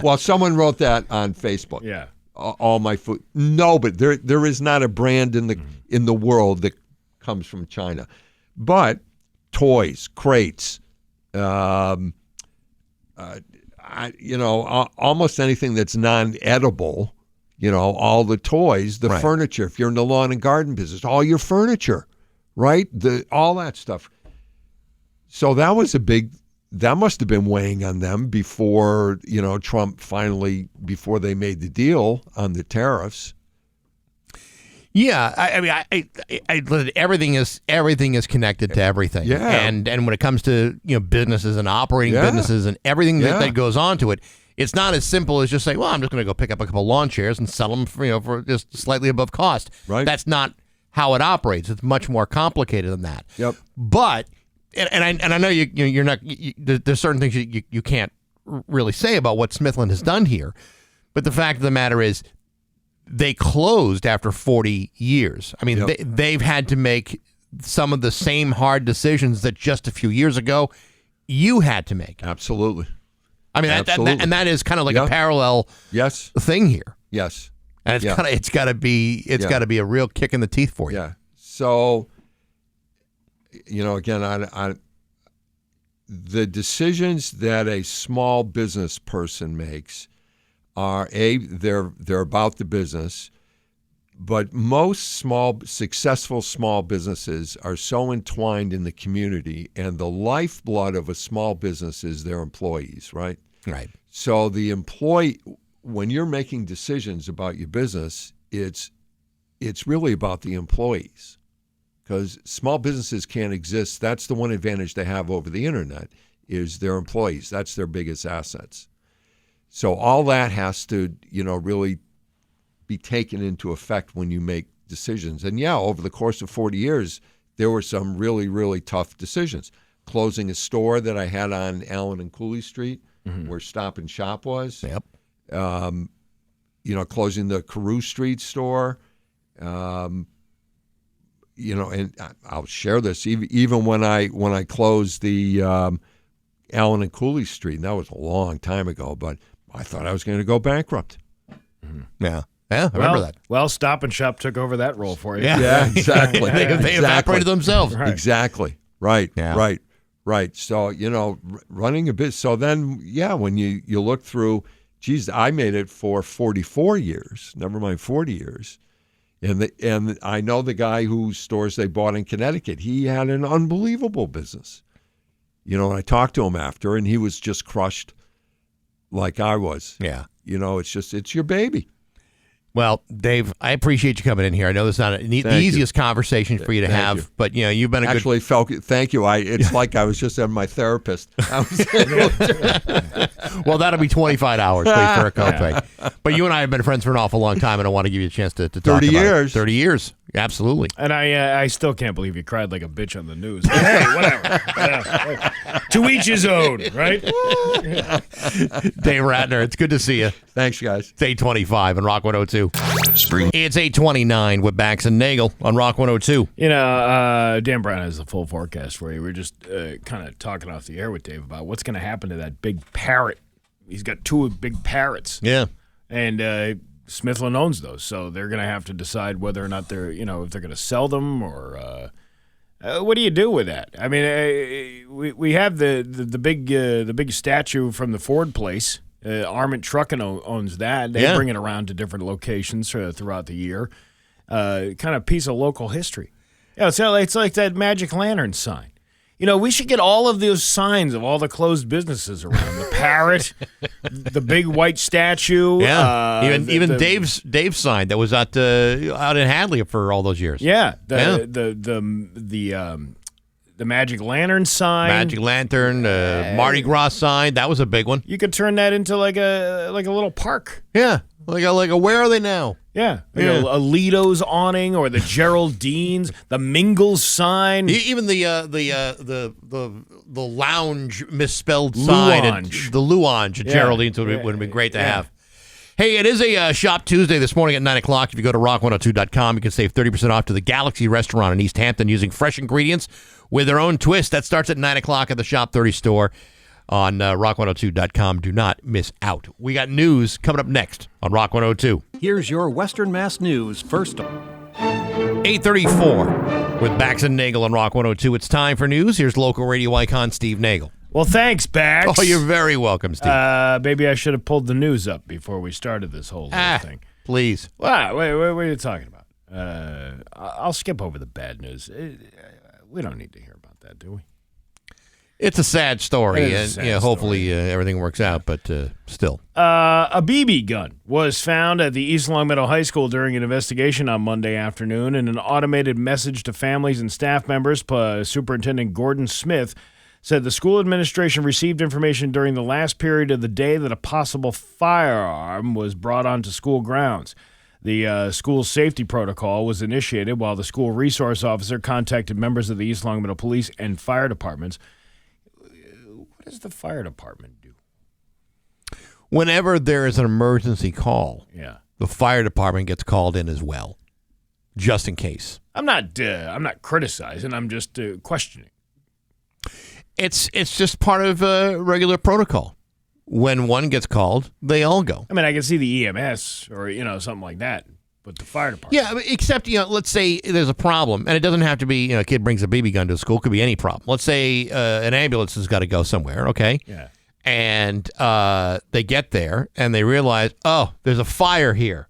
Well, someone wrote that on Facebook. Yeah. All my food. No, but there is not a brand in the world that comes from China. But toys, crates, almost anything that's non-edible, all the toys, the furniture, if you're in the lawn and garden business, all your furniture, right? All that stuff. So that must have been weighing on them before, Trump finally, before they made the deal on the tariffs. Yeah, everything is connected to everything. Yeah. And when it comes to businesses and operating businesses and everything that goes on to it, it's not as simple as just saying, well, I'm just going to go pick up a couple lawn chairs and sell them for just slightly above cost. Right. That's not how it operates. It's much more complicated than that. Yep. But and I know you're not. There's certain things you can't really say about what Smithland has done here, but the fact of the matter is, they closed after 40 years. I mean, they've had to make some of the same hard decisions that just a few years ago you had to make. Absolutely. I mean, that is kind of like a parallel thing here. Yes. And it's got to be a real kick in the teeth for you. Yeah. So, again, the decisions that a small business person makes are they're about the business, but most successful small businesses are so entwined in the community, and the lifeblood of a small business is their employees, right? Right. So the employee, when you're making decisions about your business, it's really about the employees, because small businesses can't exist. That's the one advantage they have over the internet is their employees. That's their biggest assets. So all that has to, really be taken into effect when you make decisions. And over the course of 40 years, there were some really, really tough decisions. Closing a store that I had on Allen and Cooley Street, where Stop and Shop was. Yep. Closing the Carew Street store. And I'll share this. Even when I closed the Allen and Cooley Street, and that was a long time ago, but I thought I was going to go bankrupt. Yeah. Yeah, I remember that. Well, Stop and Shop took over that role for you. Yeah, exactly. They evaporated themselves. Right. Exactly. Right. Yeah. Right. So, running a bit. So then, when you look through, geez, I made it for 44 years, never mind 40 years. And I know the guy whose stores they bought in Connecticut. He had an unbelievable business. And I talked to him after, and he was just crushed like I was. Yeah. It's your baby. Well, Dave, I appreciate you coming in here. I know this is not the easiest conversation for you to have, but you've been Actually, thank you. It's like I was just at my therapist. Well, that'll be 25 hours for a copay. But you and I have been friends for an awful long time, and I want to give you a chance to talk 30 about years. it. 30 years. Absolutely. And I still can't believe you cried like a bitch on the news. But hey, whatever. To each his own, right? Dave Ratner, it's good to see you. Thanks, guys. It's 8:25 on Rock 102. Spring. It's 8:29 with Bax and Nagle on Rock 102. Dan Brown has the full forecast for you. We're just kind of talking off the air with Dave about what's going to happen to that big parrot. He's got two big parrots. Yeah. And Smithland owns those, so they're going to have to decide whether or not they're, if they're going to sell them or what do you do with that? I mean, we have the big statue from the Ford place. Arment Truckin' owns that. They bring it around to different locations throughout the year. Kind of a piece of local history. Yeah, it's like that Magic Lantern sign. We should get all of those signs of all the closed businesses around. The parrot, the big white statue. Yeah, even Dave's sign that was out in Hadley for all those years. Yeah, the Magic Lantern sign. Magic Lantern, Mardi Gras sign. That was a big one. You could turn that into like a little park. Yeah, like a where are they now? Yeah, Alito's awning or the Geraldines, the Mingles sign, even the lounge misspelled sign, the Luange at Geraldines would have been great to have. Hey, it is a Shop Tuesday this morning at 9 o'clock. If you go to rock102.com, you can save 30% off to the Galaxy Restaurant in East Hampton using fresh ingredients with their own twist. That starts at 9 o'clock at the Shop 30 store on rock102.com. Do not miss out. We got news coming up next on Rock 102. Here's your Western Mass news first. 8:34 with Bax and Nagle on Rock 102. It's time for news. Here's local radio icon Steve Nagle. Well, thanks, Bax. Oh, you're very welcome, Steve. Maybe I should have pulled the news up before we started this whole thing. Please. What are you talking about? I'll skip over the bad news. We don't need to hear about that, do we? It's a sad story, and hopefully everything works out, but still. A BB gun was found at the East Longmeadow High School during an investigation on Monday afternoon. In an automated message to families and staff members, Superintendent Gordon Smith said the school administration received information during the last period of the day that a possible firearm was brought onto school grounds. The school safety protocol was initiated while the school resource officer contacted members of the East Longmeadow Police and fire departments. What does the fire department do? Whenever there is an emergency call, the fire department gets called in as well, just in case. I'm not criticizing. I'm just questioning. It's just part of regular protocol. when one gets called, they all go. I mean, I can see the EMS or, something like that, but the fire department. Yeah, except, let's say there's a problem, and it doesn't have to be, a kid brings a BB gun to school. It could be any problem. Let's say an ambulance has got to go somewhere, okay? Yeah. And they get there, and they realize, oh, there's a fire here.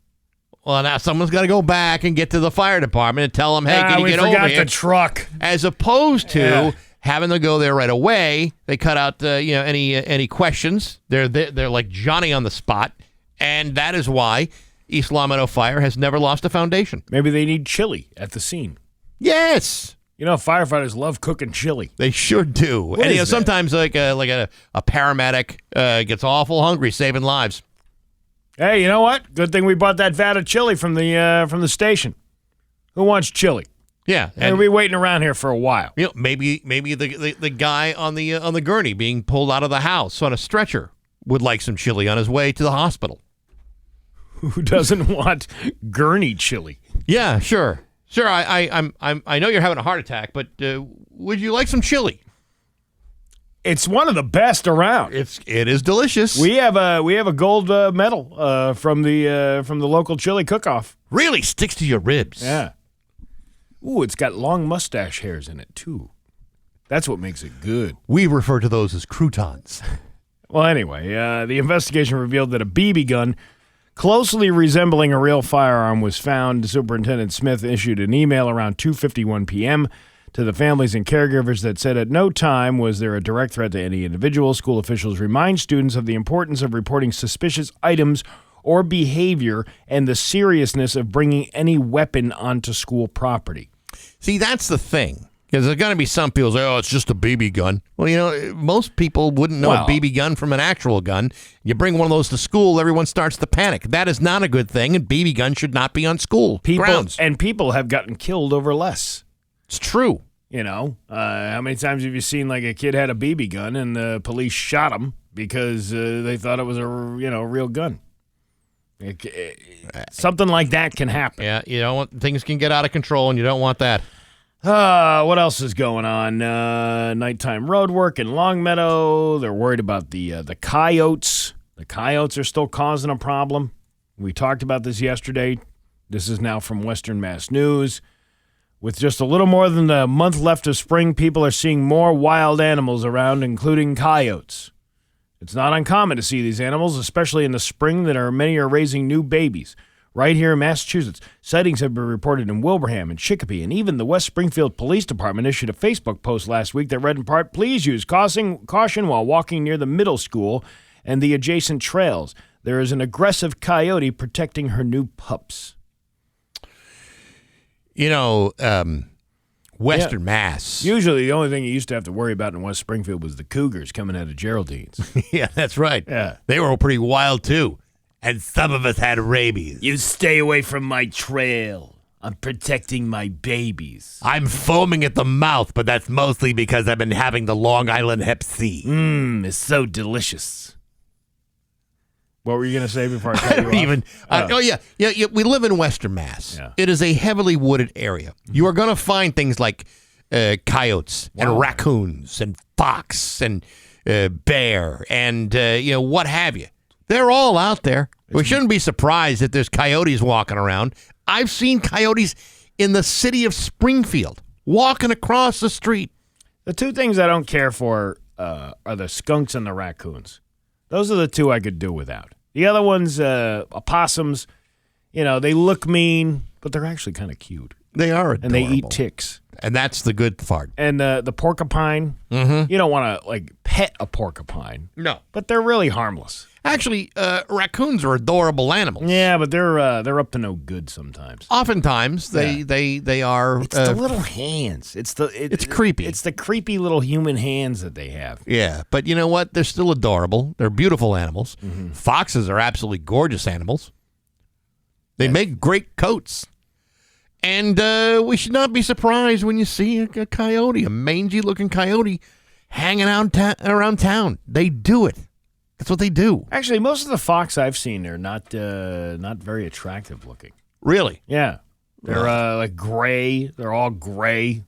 Well, now someone's got to go back and get to the fire department and tell them, hey, can you get over here? We forgot the truck. As opposed to having to go there right away, they cut out any questions. They're like Johnny on the spot, and that is why East Longmeadow Fire has never lost a foundation. Maybe they need chili at the scene. Yes. Firefighters love cooking chili. They sure do. What and is that? sometimes like a paramedic gets awful hungry, saving lives. Hey, you know what? Good thing we bought that vat of chili from the station. Who wants chili? Yeah, and we'll be waiting around here for a while. Maybe the guy on the gurney being pulled out of the house on a stretcher would like some chili on his way to the hospital. Who doesn't want gurney chili? Yeah, sure. I know you're having a heart attack, but would you like some chili? It's one of the best around. It is delicious. We have a gold medal from the local chili cook-off. Really sticks to your ribs. Yeah. Ooh, it's got long mustache hairs in it too. That's what makes it good. We refer to those as croutons. Well, anyway, the investigation revealed that a BB gun closely resembling a real firearm was found. Superintendent Smith issued an email around 2:51 p.m. to the families and caregivers that said at no time was there a direct threat to any individual. School officials remind students of the importance of reporting suspicious items or behavior and the seriousness of bringing any weapon onto school property. See, that's the thing. Because there's going to be some people say, oh, it's just a BB gun. Well, most people wouldn't know a BB gun from an actual gun. You bring one of those to school, everyone starts to panic. That is not a good thing, and BB guns should not be on school grounds. And people have gotten killed over less. It's true. How many times have you seen like a kid had a BB gun and the police shot him because they thought it was a real gun? Something like that can happen. Yeah, things can get out of control, and you don't want that. What else is going on? Nighttime road work in Longmeadow. They're worried about the coyotes. The coyotes are still causing a problem. We talked about this yesterday. This is now from Western Mass News. With just a little more than a month left of spring, people are seeing more wild animals around, including coyotes. It's not uncommon to see these animals, especially in the spring, many are raising new babies. Right here in Massachusetts, sightings have been reported in Wilbraham and Chicopee, and even the West Springfield Police Department issued a Facebook post last week that read in part, "Please use caution while walking near the middle school and the adjacent trails. There is an aggressive coyote protecting her new pups." Western Mass. Usually the only thing you used to have to worry about in West Springfield was the cougars coming out of Geraldine's. Yeah, that's right. Yeah. They were pretty wild, too. And some of us had rabies. You stay away from my trail. I'm protecting my babies. I'm foaming at the mouth, but that's mostly because I've been having the Long Island Hep C. It's so delicious. What were you going to say before I cut you off? Yeah. We live in Western Mass. Yeah. It is a heavily wooded area. You are going to find things like coyotes and raccoons and fox and bear and what have you. They're all out there. We shouldn't be surprised that there's coyotes walking around. I've seen coyotes in the city of Springfield walking across the street. The two things I don't care for are the skunks and the raccoons. Those are the two I could do without. The other ones, opossums, they look mean, but they're actually kind of cute. They are adorable. And they eat ticks. And that's the good part. And the porcupine, you don't want to pet a porcupine. No. But they're really harmless. Actually, raccoons are adorable animals. Yeah, but they're up to no good sometimes. Oftentimes, they are. It's the little hands. It's creepy. It's the creepy little human hands that they have. Yeah, but you know what? They're still adorable. They're beautiful animals. Mm-hmm. Foxes are absolutely gorgeous animals. They make great coats. And we should not be surprised when you see a coyote, a mangy-looking coyote, hanging out around town. They do it. That's what they do. Actually, most of the fox I've seen are not very attractive looking. Really? Yeah. They're gray. They're all gray.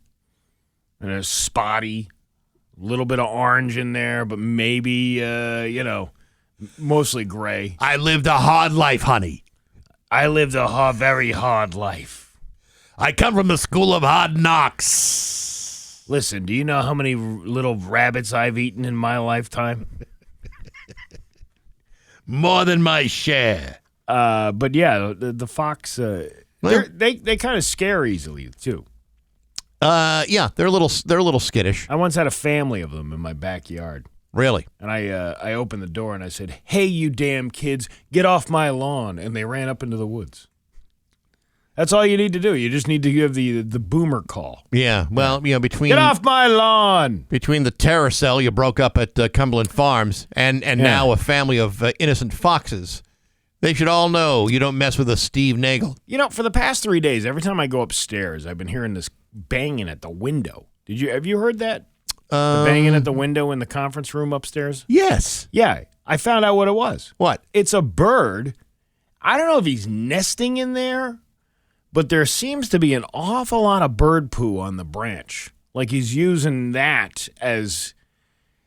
And they're spotty. A little bit of orange in there, but maybe Mostly gray. I lived a hard life, honey. I lived a very hard life. I come from the school of hard knocks. Listen, do you know how many little rabbits I've eaten in my lifetime? More than my share. But yeah, the fox, they kind of scare easily too. Yeah, they're a little skittish. I once had a family of them in my backyard. Really? And I opened the door and I said, "Hey, you damn kids, get off my lawn!" And they ran up into the woods. That's all you need to do. You just need to give the boomer call. Yeah. Well, between get off my lawn. Between the terror cell you broke up at Cumberland Farms and now a family of innocent foxes, they should all know you don't mess with a Steve Nagle. For the past 3 days, every time I go upstairs, I've been hearing this banging at the window. Have you heard that? The banging at the window in the conference room upstairs? Yes. Yeah. I found out what it was. What? It's a bird. I don't know if he's nesting in there, but there seems to be an awful lot of bird poo on the branch. Like he's using that as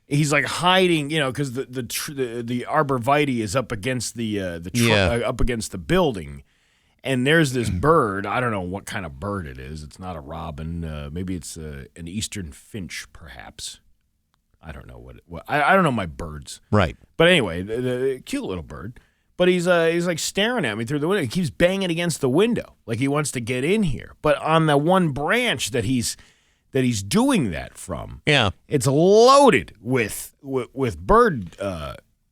he's like hiding, because the arborvitae is up against up against the building, and there's this bird. I don't know what kind of bird it is. It's not a robin. Maybe it's an eastern finch, perhaps. I don't know what I don't know my birds. Right. But anyway, the cute little bird. But he's like staring at me through the window. He keeps banging against the window like he wants to get in here. But on the one branch that he's doing that from, it's loaded with bird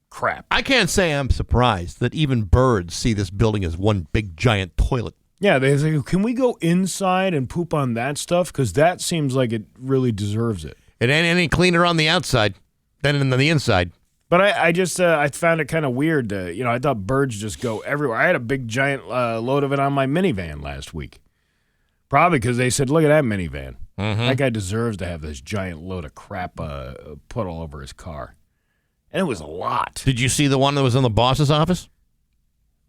crap. I can't say I'm surprised that even birds see this building as one big giant toilet. Yeah, they say, "Can we go inside and poop on that stuff? Because that seems like it really deserves it." It ain't any cleaner on the outside than in the inside. But I just I found it kind of weird. I thought birds just go everywhere. I had a big giant load of it on my minivan last week. Probably because they said, "Look at that minivan. That guy deserves to have this giant load of crap put all over his car." And it was a lot. Did you see the one that was in the boss's office?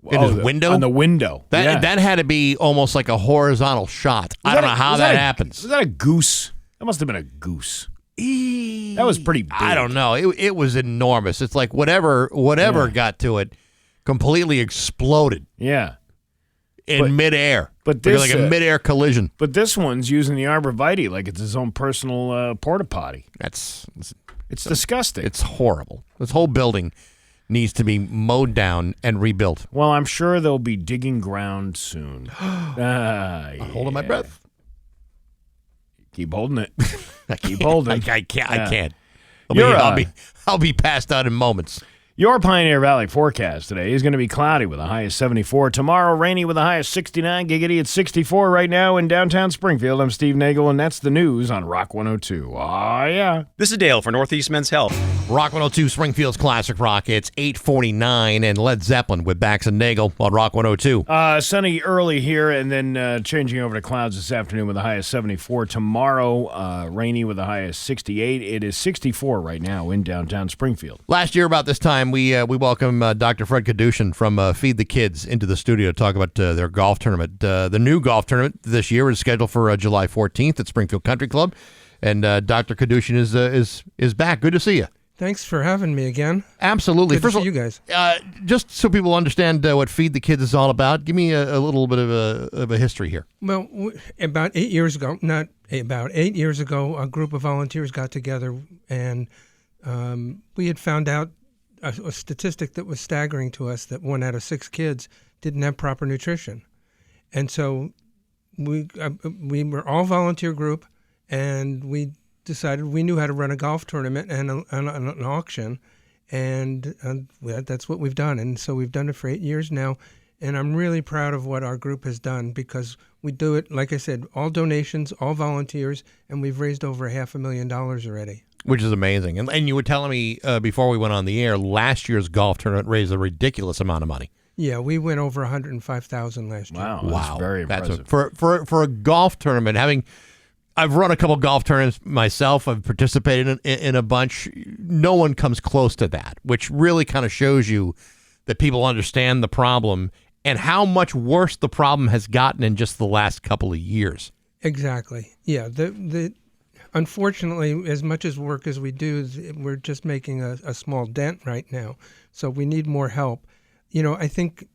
In his window? On the window. That had to be almost like a horizontal shot. I don't know how that happens. Was that a goose? That must have been a goose. That was pretty big. I don't know. It was enormous. It's like whatever got to it completely exploded. Yeah. In midair. But this, like a midair collision. But this one's using the arborvitae like it's his own personal porta potty. It's disgusting. It's horrible. This whole building needs to be mowed down and rebuilt. Well, I'm sure they'll be digging ground soon. I'm holding my breath. Keep holding it. Keep holding. I can't. Yeah. I can't. I'll be passed out in moments. Your Pioneer Valley forecast today is going to be cloudy with a high of 74. Tomorrow, rainy with a high of 69. Giggity at 64 right now in downtown Springfield. I'm Steve Nagle, and that's the news on Rock 102. Oh, yeah. This is Dale for Northeast Men's Health. Rock 102, Springfield's Classic Rock. It's 8:49, and Led Zeppelin with Bax and Nagle on Rock 102. Sunny early here, and then changing over to clouds this afternoon with a high of 74. Tomorrow, rainy with a high of 68. It is 64 right now in downtown Springfield. Last year, about this time, we welcome Dr. Fred Kadushin from Feed the Kids into the studio to talk about their golf tournament. The new golf tournament this year is scheduled for July 14th at Springfield Country Club, and Dr. Kadushin is back. Good to see you. Thanks for having me again. Absolutely. Good First to of all, see you guys. Just so people understand what Feed the Kids is all about, give me a little bit of a history here. Well, about 8 years ago, a group of volunteers got together, and we had found out a statistic that was staggering to us, that 1 out of 6 kids didn't have proper nutrition. And so we were all volunteer group, and we decided we knew how to run a golf tournament and an auction, and that's what we've done. And so we've done it for 8 years now, and I'm really proud of what our group has done, because we do it, like I said, all donations, all volunteers, and we've raised over $500,000 already. Which is amazing. And you were telling me before we went on the air, last year's golf tournament raised a ridiculous amount of money. Yeah, we went over $105,000 last year. Wow, that's very impressive. For a golf tournament, I've run a couple golf tournaments myself. I've participated in a bunch. No one comes close to that, which really kind of shows you that people understand the problem and how much worse the problem has gotten in just the last couple of years. Exactly. Yeah. unfortunately, as much as work as we do, we're just making a small dent right now. So we need more help. I think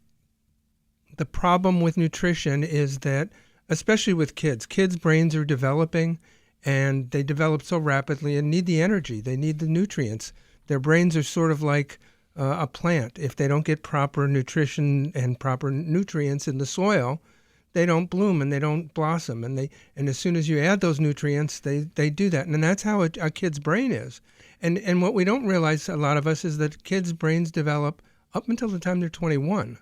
the problem with nutrition is that, especially with kids' brains are developing, and they develop so rapidly and need the energy. They need the nutrients. Their brains are sort of like a plant. If they don't get proper nutrition and proper nutrients in the soil, they don't bloom and they don't blossom. And as soon as you add those nutrients, they do that. And that's how a kid's brain is. And what we don't realize, a lot of us, is that kids' brains develop up until the time they're 21.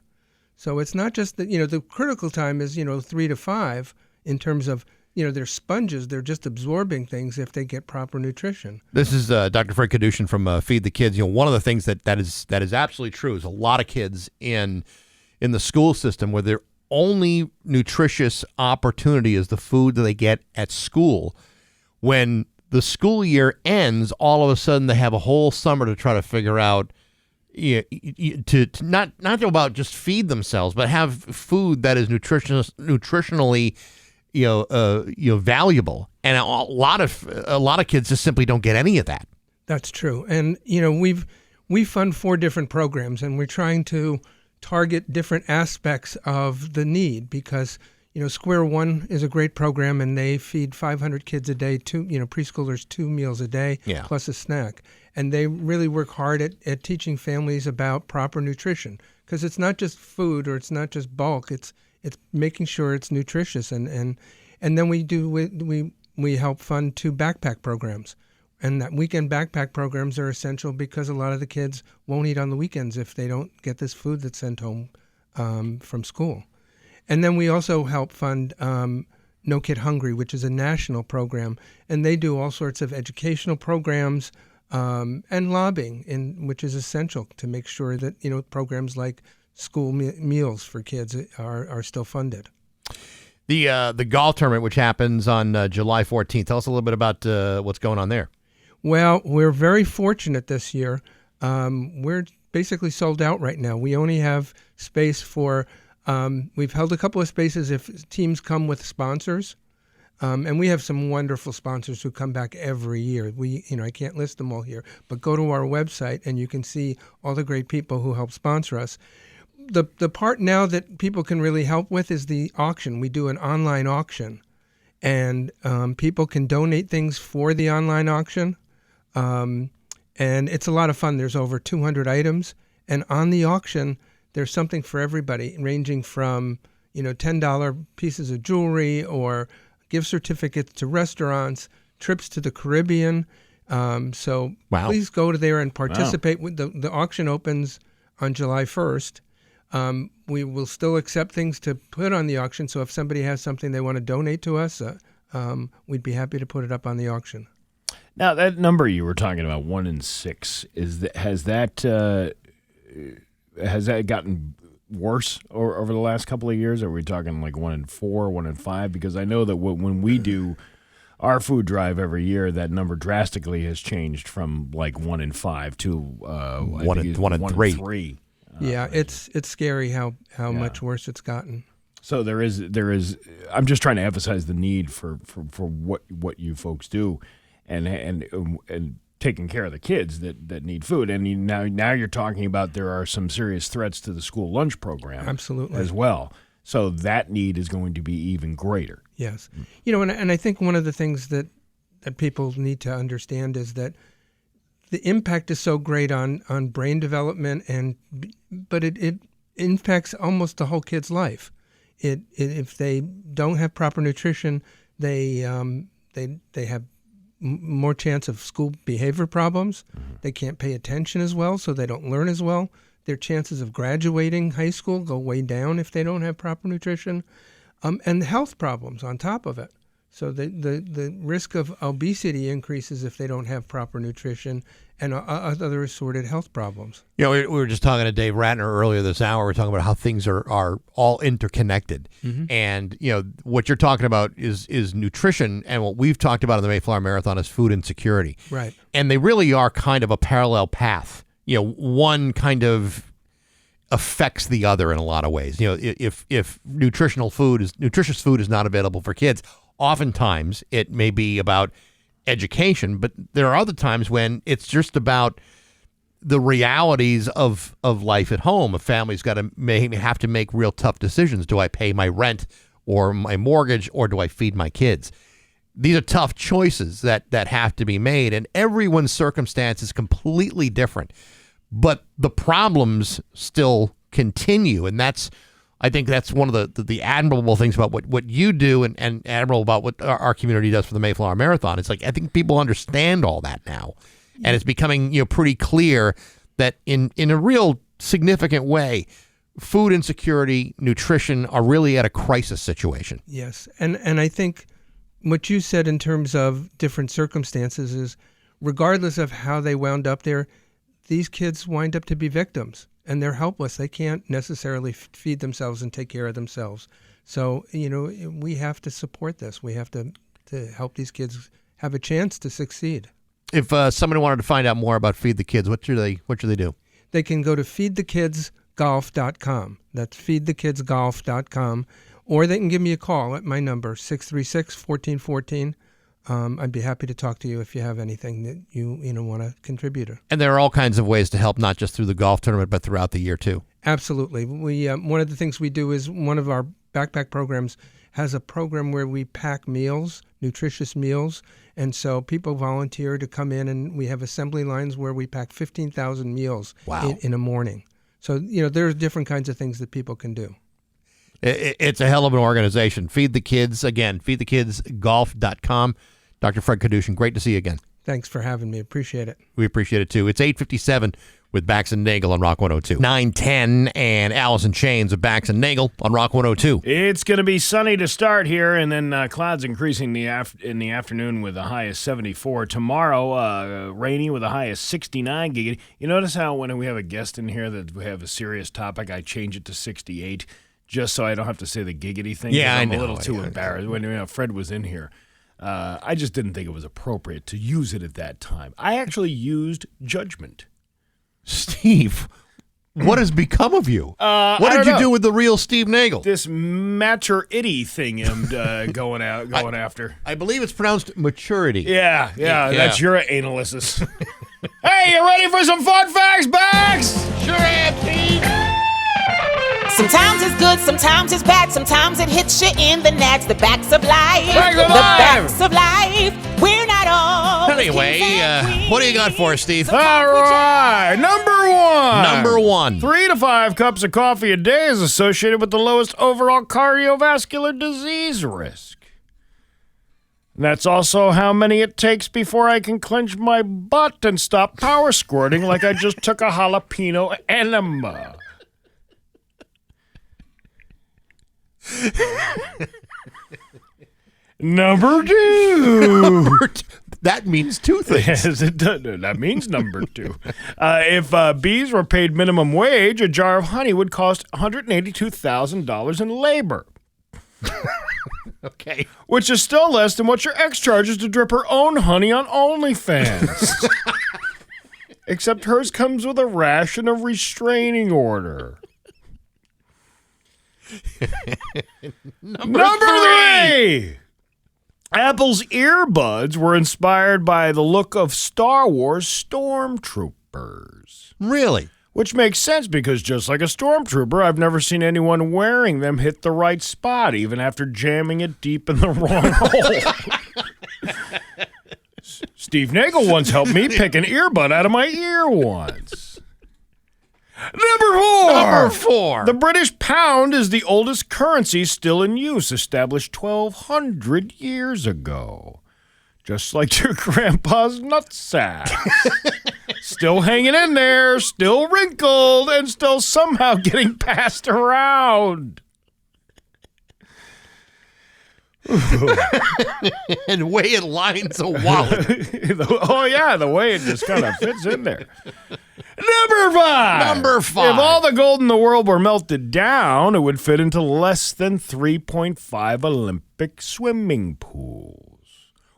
So it's not just that, the critical time is, 3 to 5 in terms of, they're sponges. They're just absorbing things if they get proper nutrition. This is Dr. Fred Kadushin from Feed the Kids. One of the things that is absolutely true is a lot of kids in the school system where their only nutritious opportunity is the food that they get at school. When the school year ends, all of a sudden they have a whole summer to try to figure out to not about just feed themselves, but have food that is nutritionally valuable, and a lot of kids just simply don't get any of that. That's true. And we fund 4 different programs, and we're trying to target different aspects of the need, because Square One is a great program, and they feed 500 kids a day, preschoolers 2 meals a day, plus a snack. And they really work hard at teaching families about proper nutrition, because it's not just food, or it's not just bulk. It's making sure it's nutritious. And then we help fund 2 backpack programs. And that weekend backpack programs are essential because a lot of the kids won't eat on the weekends if they don't get this food that's sent home from school. And then we also help fund No Kid Hungry, which is a national program. And they do all sorts of educational programs and lobbying, which is essential to make sure that programs like school meals for kids are still funded. The golf tournament, which happens on July 14th, tell us a little bit about what's going on there. Well, we're very fortunate this year. We're basically sold out right now. We only have space for, we've held a couple of spaces if teams come with sponsors. And we have some wonderful sponsors who come back every year. I can't list them all here, but go to our website and you can see all the great people who help sponsor us. The part now that people can really help with is the auction. We do an online auction, and people can donate things for the online auction. And it's a lot of fun. There's over 200 items, and on the auction, there's something for everybody, ranging from $10 pieces of jewelry or gift certificates to restaurants, trips to the Caribbean. So Please go to there and participate. Wow. The auction opens on July 1st. We will still accept things to put on the auction. So if somebody has something they want to donate to us, we'd be happy to put it up on the auction. Now, that number you were talking about, 1 in 6, has that gotten worse over the last couple of years? Are we talking like 1 in 4, 1 in 5? Because I know that when we do our food drive every year, that number drastically has changed from like 1 in 5 to 1 in 3. Yeah, it's scary how much worse it's gotten. So there is. I'm just trying to emphasize the need for what you folks do, and taking care of the kids that need food. And now you're talking about there are some serious threats to the school lunch program, absolutely, as well. So that need is going to be even greater. Yes, and I think one of the things that people need to understand is that the impact is so great on brain development, but it impacts almost the whole kid's life. If they don't have proper nutrition, they have more chance of school behavior problems. Mm-hmm. They can't pay attention as well, so they don't learn as well. Their chances of graduating high school go way down if they don't have proper nutrition, and health problems on top of it. So the risk of obesity increases if they don't have proper nutrition and other assorted health problems. We were just talking to Dave Ratner earlier this hour. We're talking about how things are all interconnected. Mm-hmm. And, what you're talking about is nutrition, and what we've talked about in the Mayflower Marathon is food insecurity. Right. And they really are kind of a parallel path. One kind of affects the other in a lot of ways. If nutritious food is not available for kids, oftentimes it may be about education, but there are other times when it's just about the realities of life at home. A family's got to have to make real tough decisions. Do I pay my rent or my mortgage, or do I feed my kids? These are tough choices that have to be made, and everyone's circumstance is completely different. But the problems still continue, and I think that's one of the admirable things about what you do, and admirable about what our community does for the Mayflower Marathon. It's like I think people understand all that now, and it's becoming pretty clear that in a real significant way, food insecurity, nutrition are really at a crisis situation. Yes, and I think what you said in terms of different circumstances is, regardless of how they wound up there, these kids wind up to be victims, and they're helpless. They can't necessarily feed themselves and take care of themselves. So, we have to support this. We have to help these kids have a chance to succeed. If somebody wanted to find out more about Feed the Kids, what should they do? They can go to feedthekidsgolf.com. That's feedthekidsgolf.com. Or they can give me a call at my number, 636-1414. I'd be happy to talk to you if you have anything that you want to contribute to. And there are all kinds of ways to help, not just through the golf tournament, but throughout the year, too. Absolutely. We one of the things we do is one of our backpack programs has a program where we pack meals, nutritious meals. And so people volunteer to come in, and we have assembly lines where we pack 15,000 meals in a morning. So, there's different kinds of things that people can do. It's a hell of an organization. Feed the Kids, again, feedthekidsgolf.com. Dr. Fred Kadushin, great to see you again. Thanks for having me. Appreciate it. We appreciate it, too. It's 8:57 with Bax and Nagle on Rock 102. 9:10 and Allison Chains of Bax and Nagle on Rock 102. It's going to be sunny to start here, and then clouds increasing in the afternoon with a high of 74. Tomorrow, rainy with a high of 69. Giggity. You notice how when we have a guest in here that we have a serious topic, I change it to 68 just so I don't have to say the giggity thing? Yeah, I'm I know. a little too embarrassed. When Fred was in here, I just didn't think it was appropriate to use it at that time. I actually used judgment. Steve, what has become of you? What did you do with the real Steve Nagle? This maturity thing I'm going after. I believe it's pronounced maturity. Yeah, that's your analysis. Hey, you ready for some fun facts, Bax? Sure am, Steve. Sometimes it's good, sometimes it's bad, sometimes it hits you in the nads. The backs of life. Bags of the life. backs of life. We're not all. Anyway, what do you got for us, Steve? All right, Number one. 3 to 5 cups of coffee a day is associated with the lowest overall cardiovascular disease risk. And that's also how many it takes before I can clench my butt and stop power squirting like I just took a jalapeno enema. Number two. That means two things. Yes, it does. That means number two. If bees were paid minimum wage, a jar of honey would cost $182,000 in labor. Okay. Which is still less than what your ex charges to drip her own honey on OnlyFans. Except hers comes with a rash and a restraining order. Number three. Apple's earbuds were inspired by the look of Star Wars stormtroopers. Really? Which makes sense because just like a stormtrooper, I've never seen anyone wearing them hit the right spot, even after jamming it deep in the wrong hole. Steve Nagle once helped me pick an earbud out of my ear once. Number four. The British pound is the oldest currency still in use, established 1,200 years ago. Just like your grandpa's nutsack. Still hanging in there, still wrinkled, and still somehow getting passed around. And the way it lines a wallet. Oh, yeah, the way it just kind of fits in there. Number five. If all the gold in the world were melted down, it would fit into less than 3.5 Olympic swimming pools.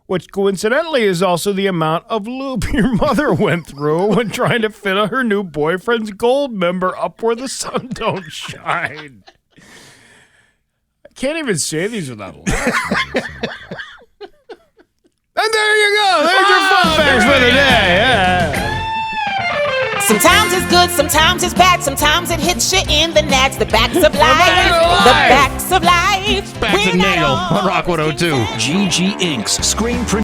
Which coincidentally is also the amount of lube your mother went through when trying to fit her new boyfriend's gold member up where the sun don't shine. I can't even say these without laughing. And And there you go. There's your fun facts for the day. Yeah. Sometimes it's good, sometimes it's bad, sometimes it hits you in the nads. The backs of life. The backs of life. Bax and Nagle on Rock 102. GG Inc.'s screen print.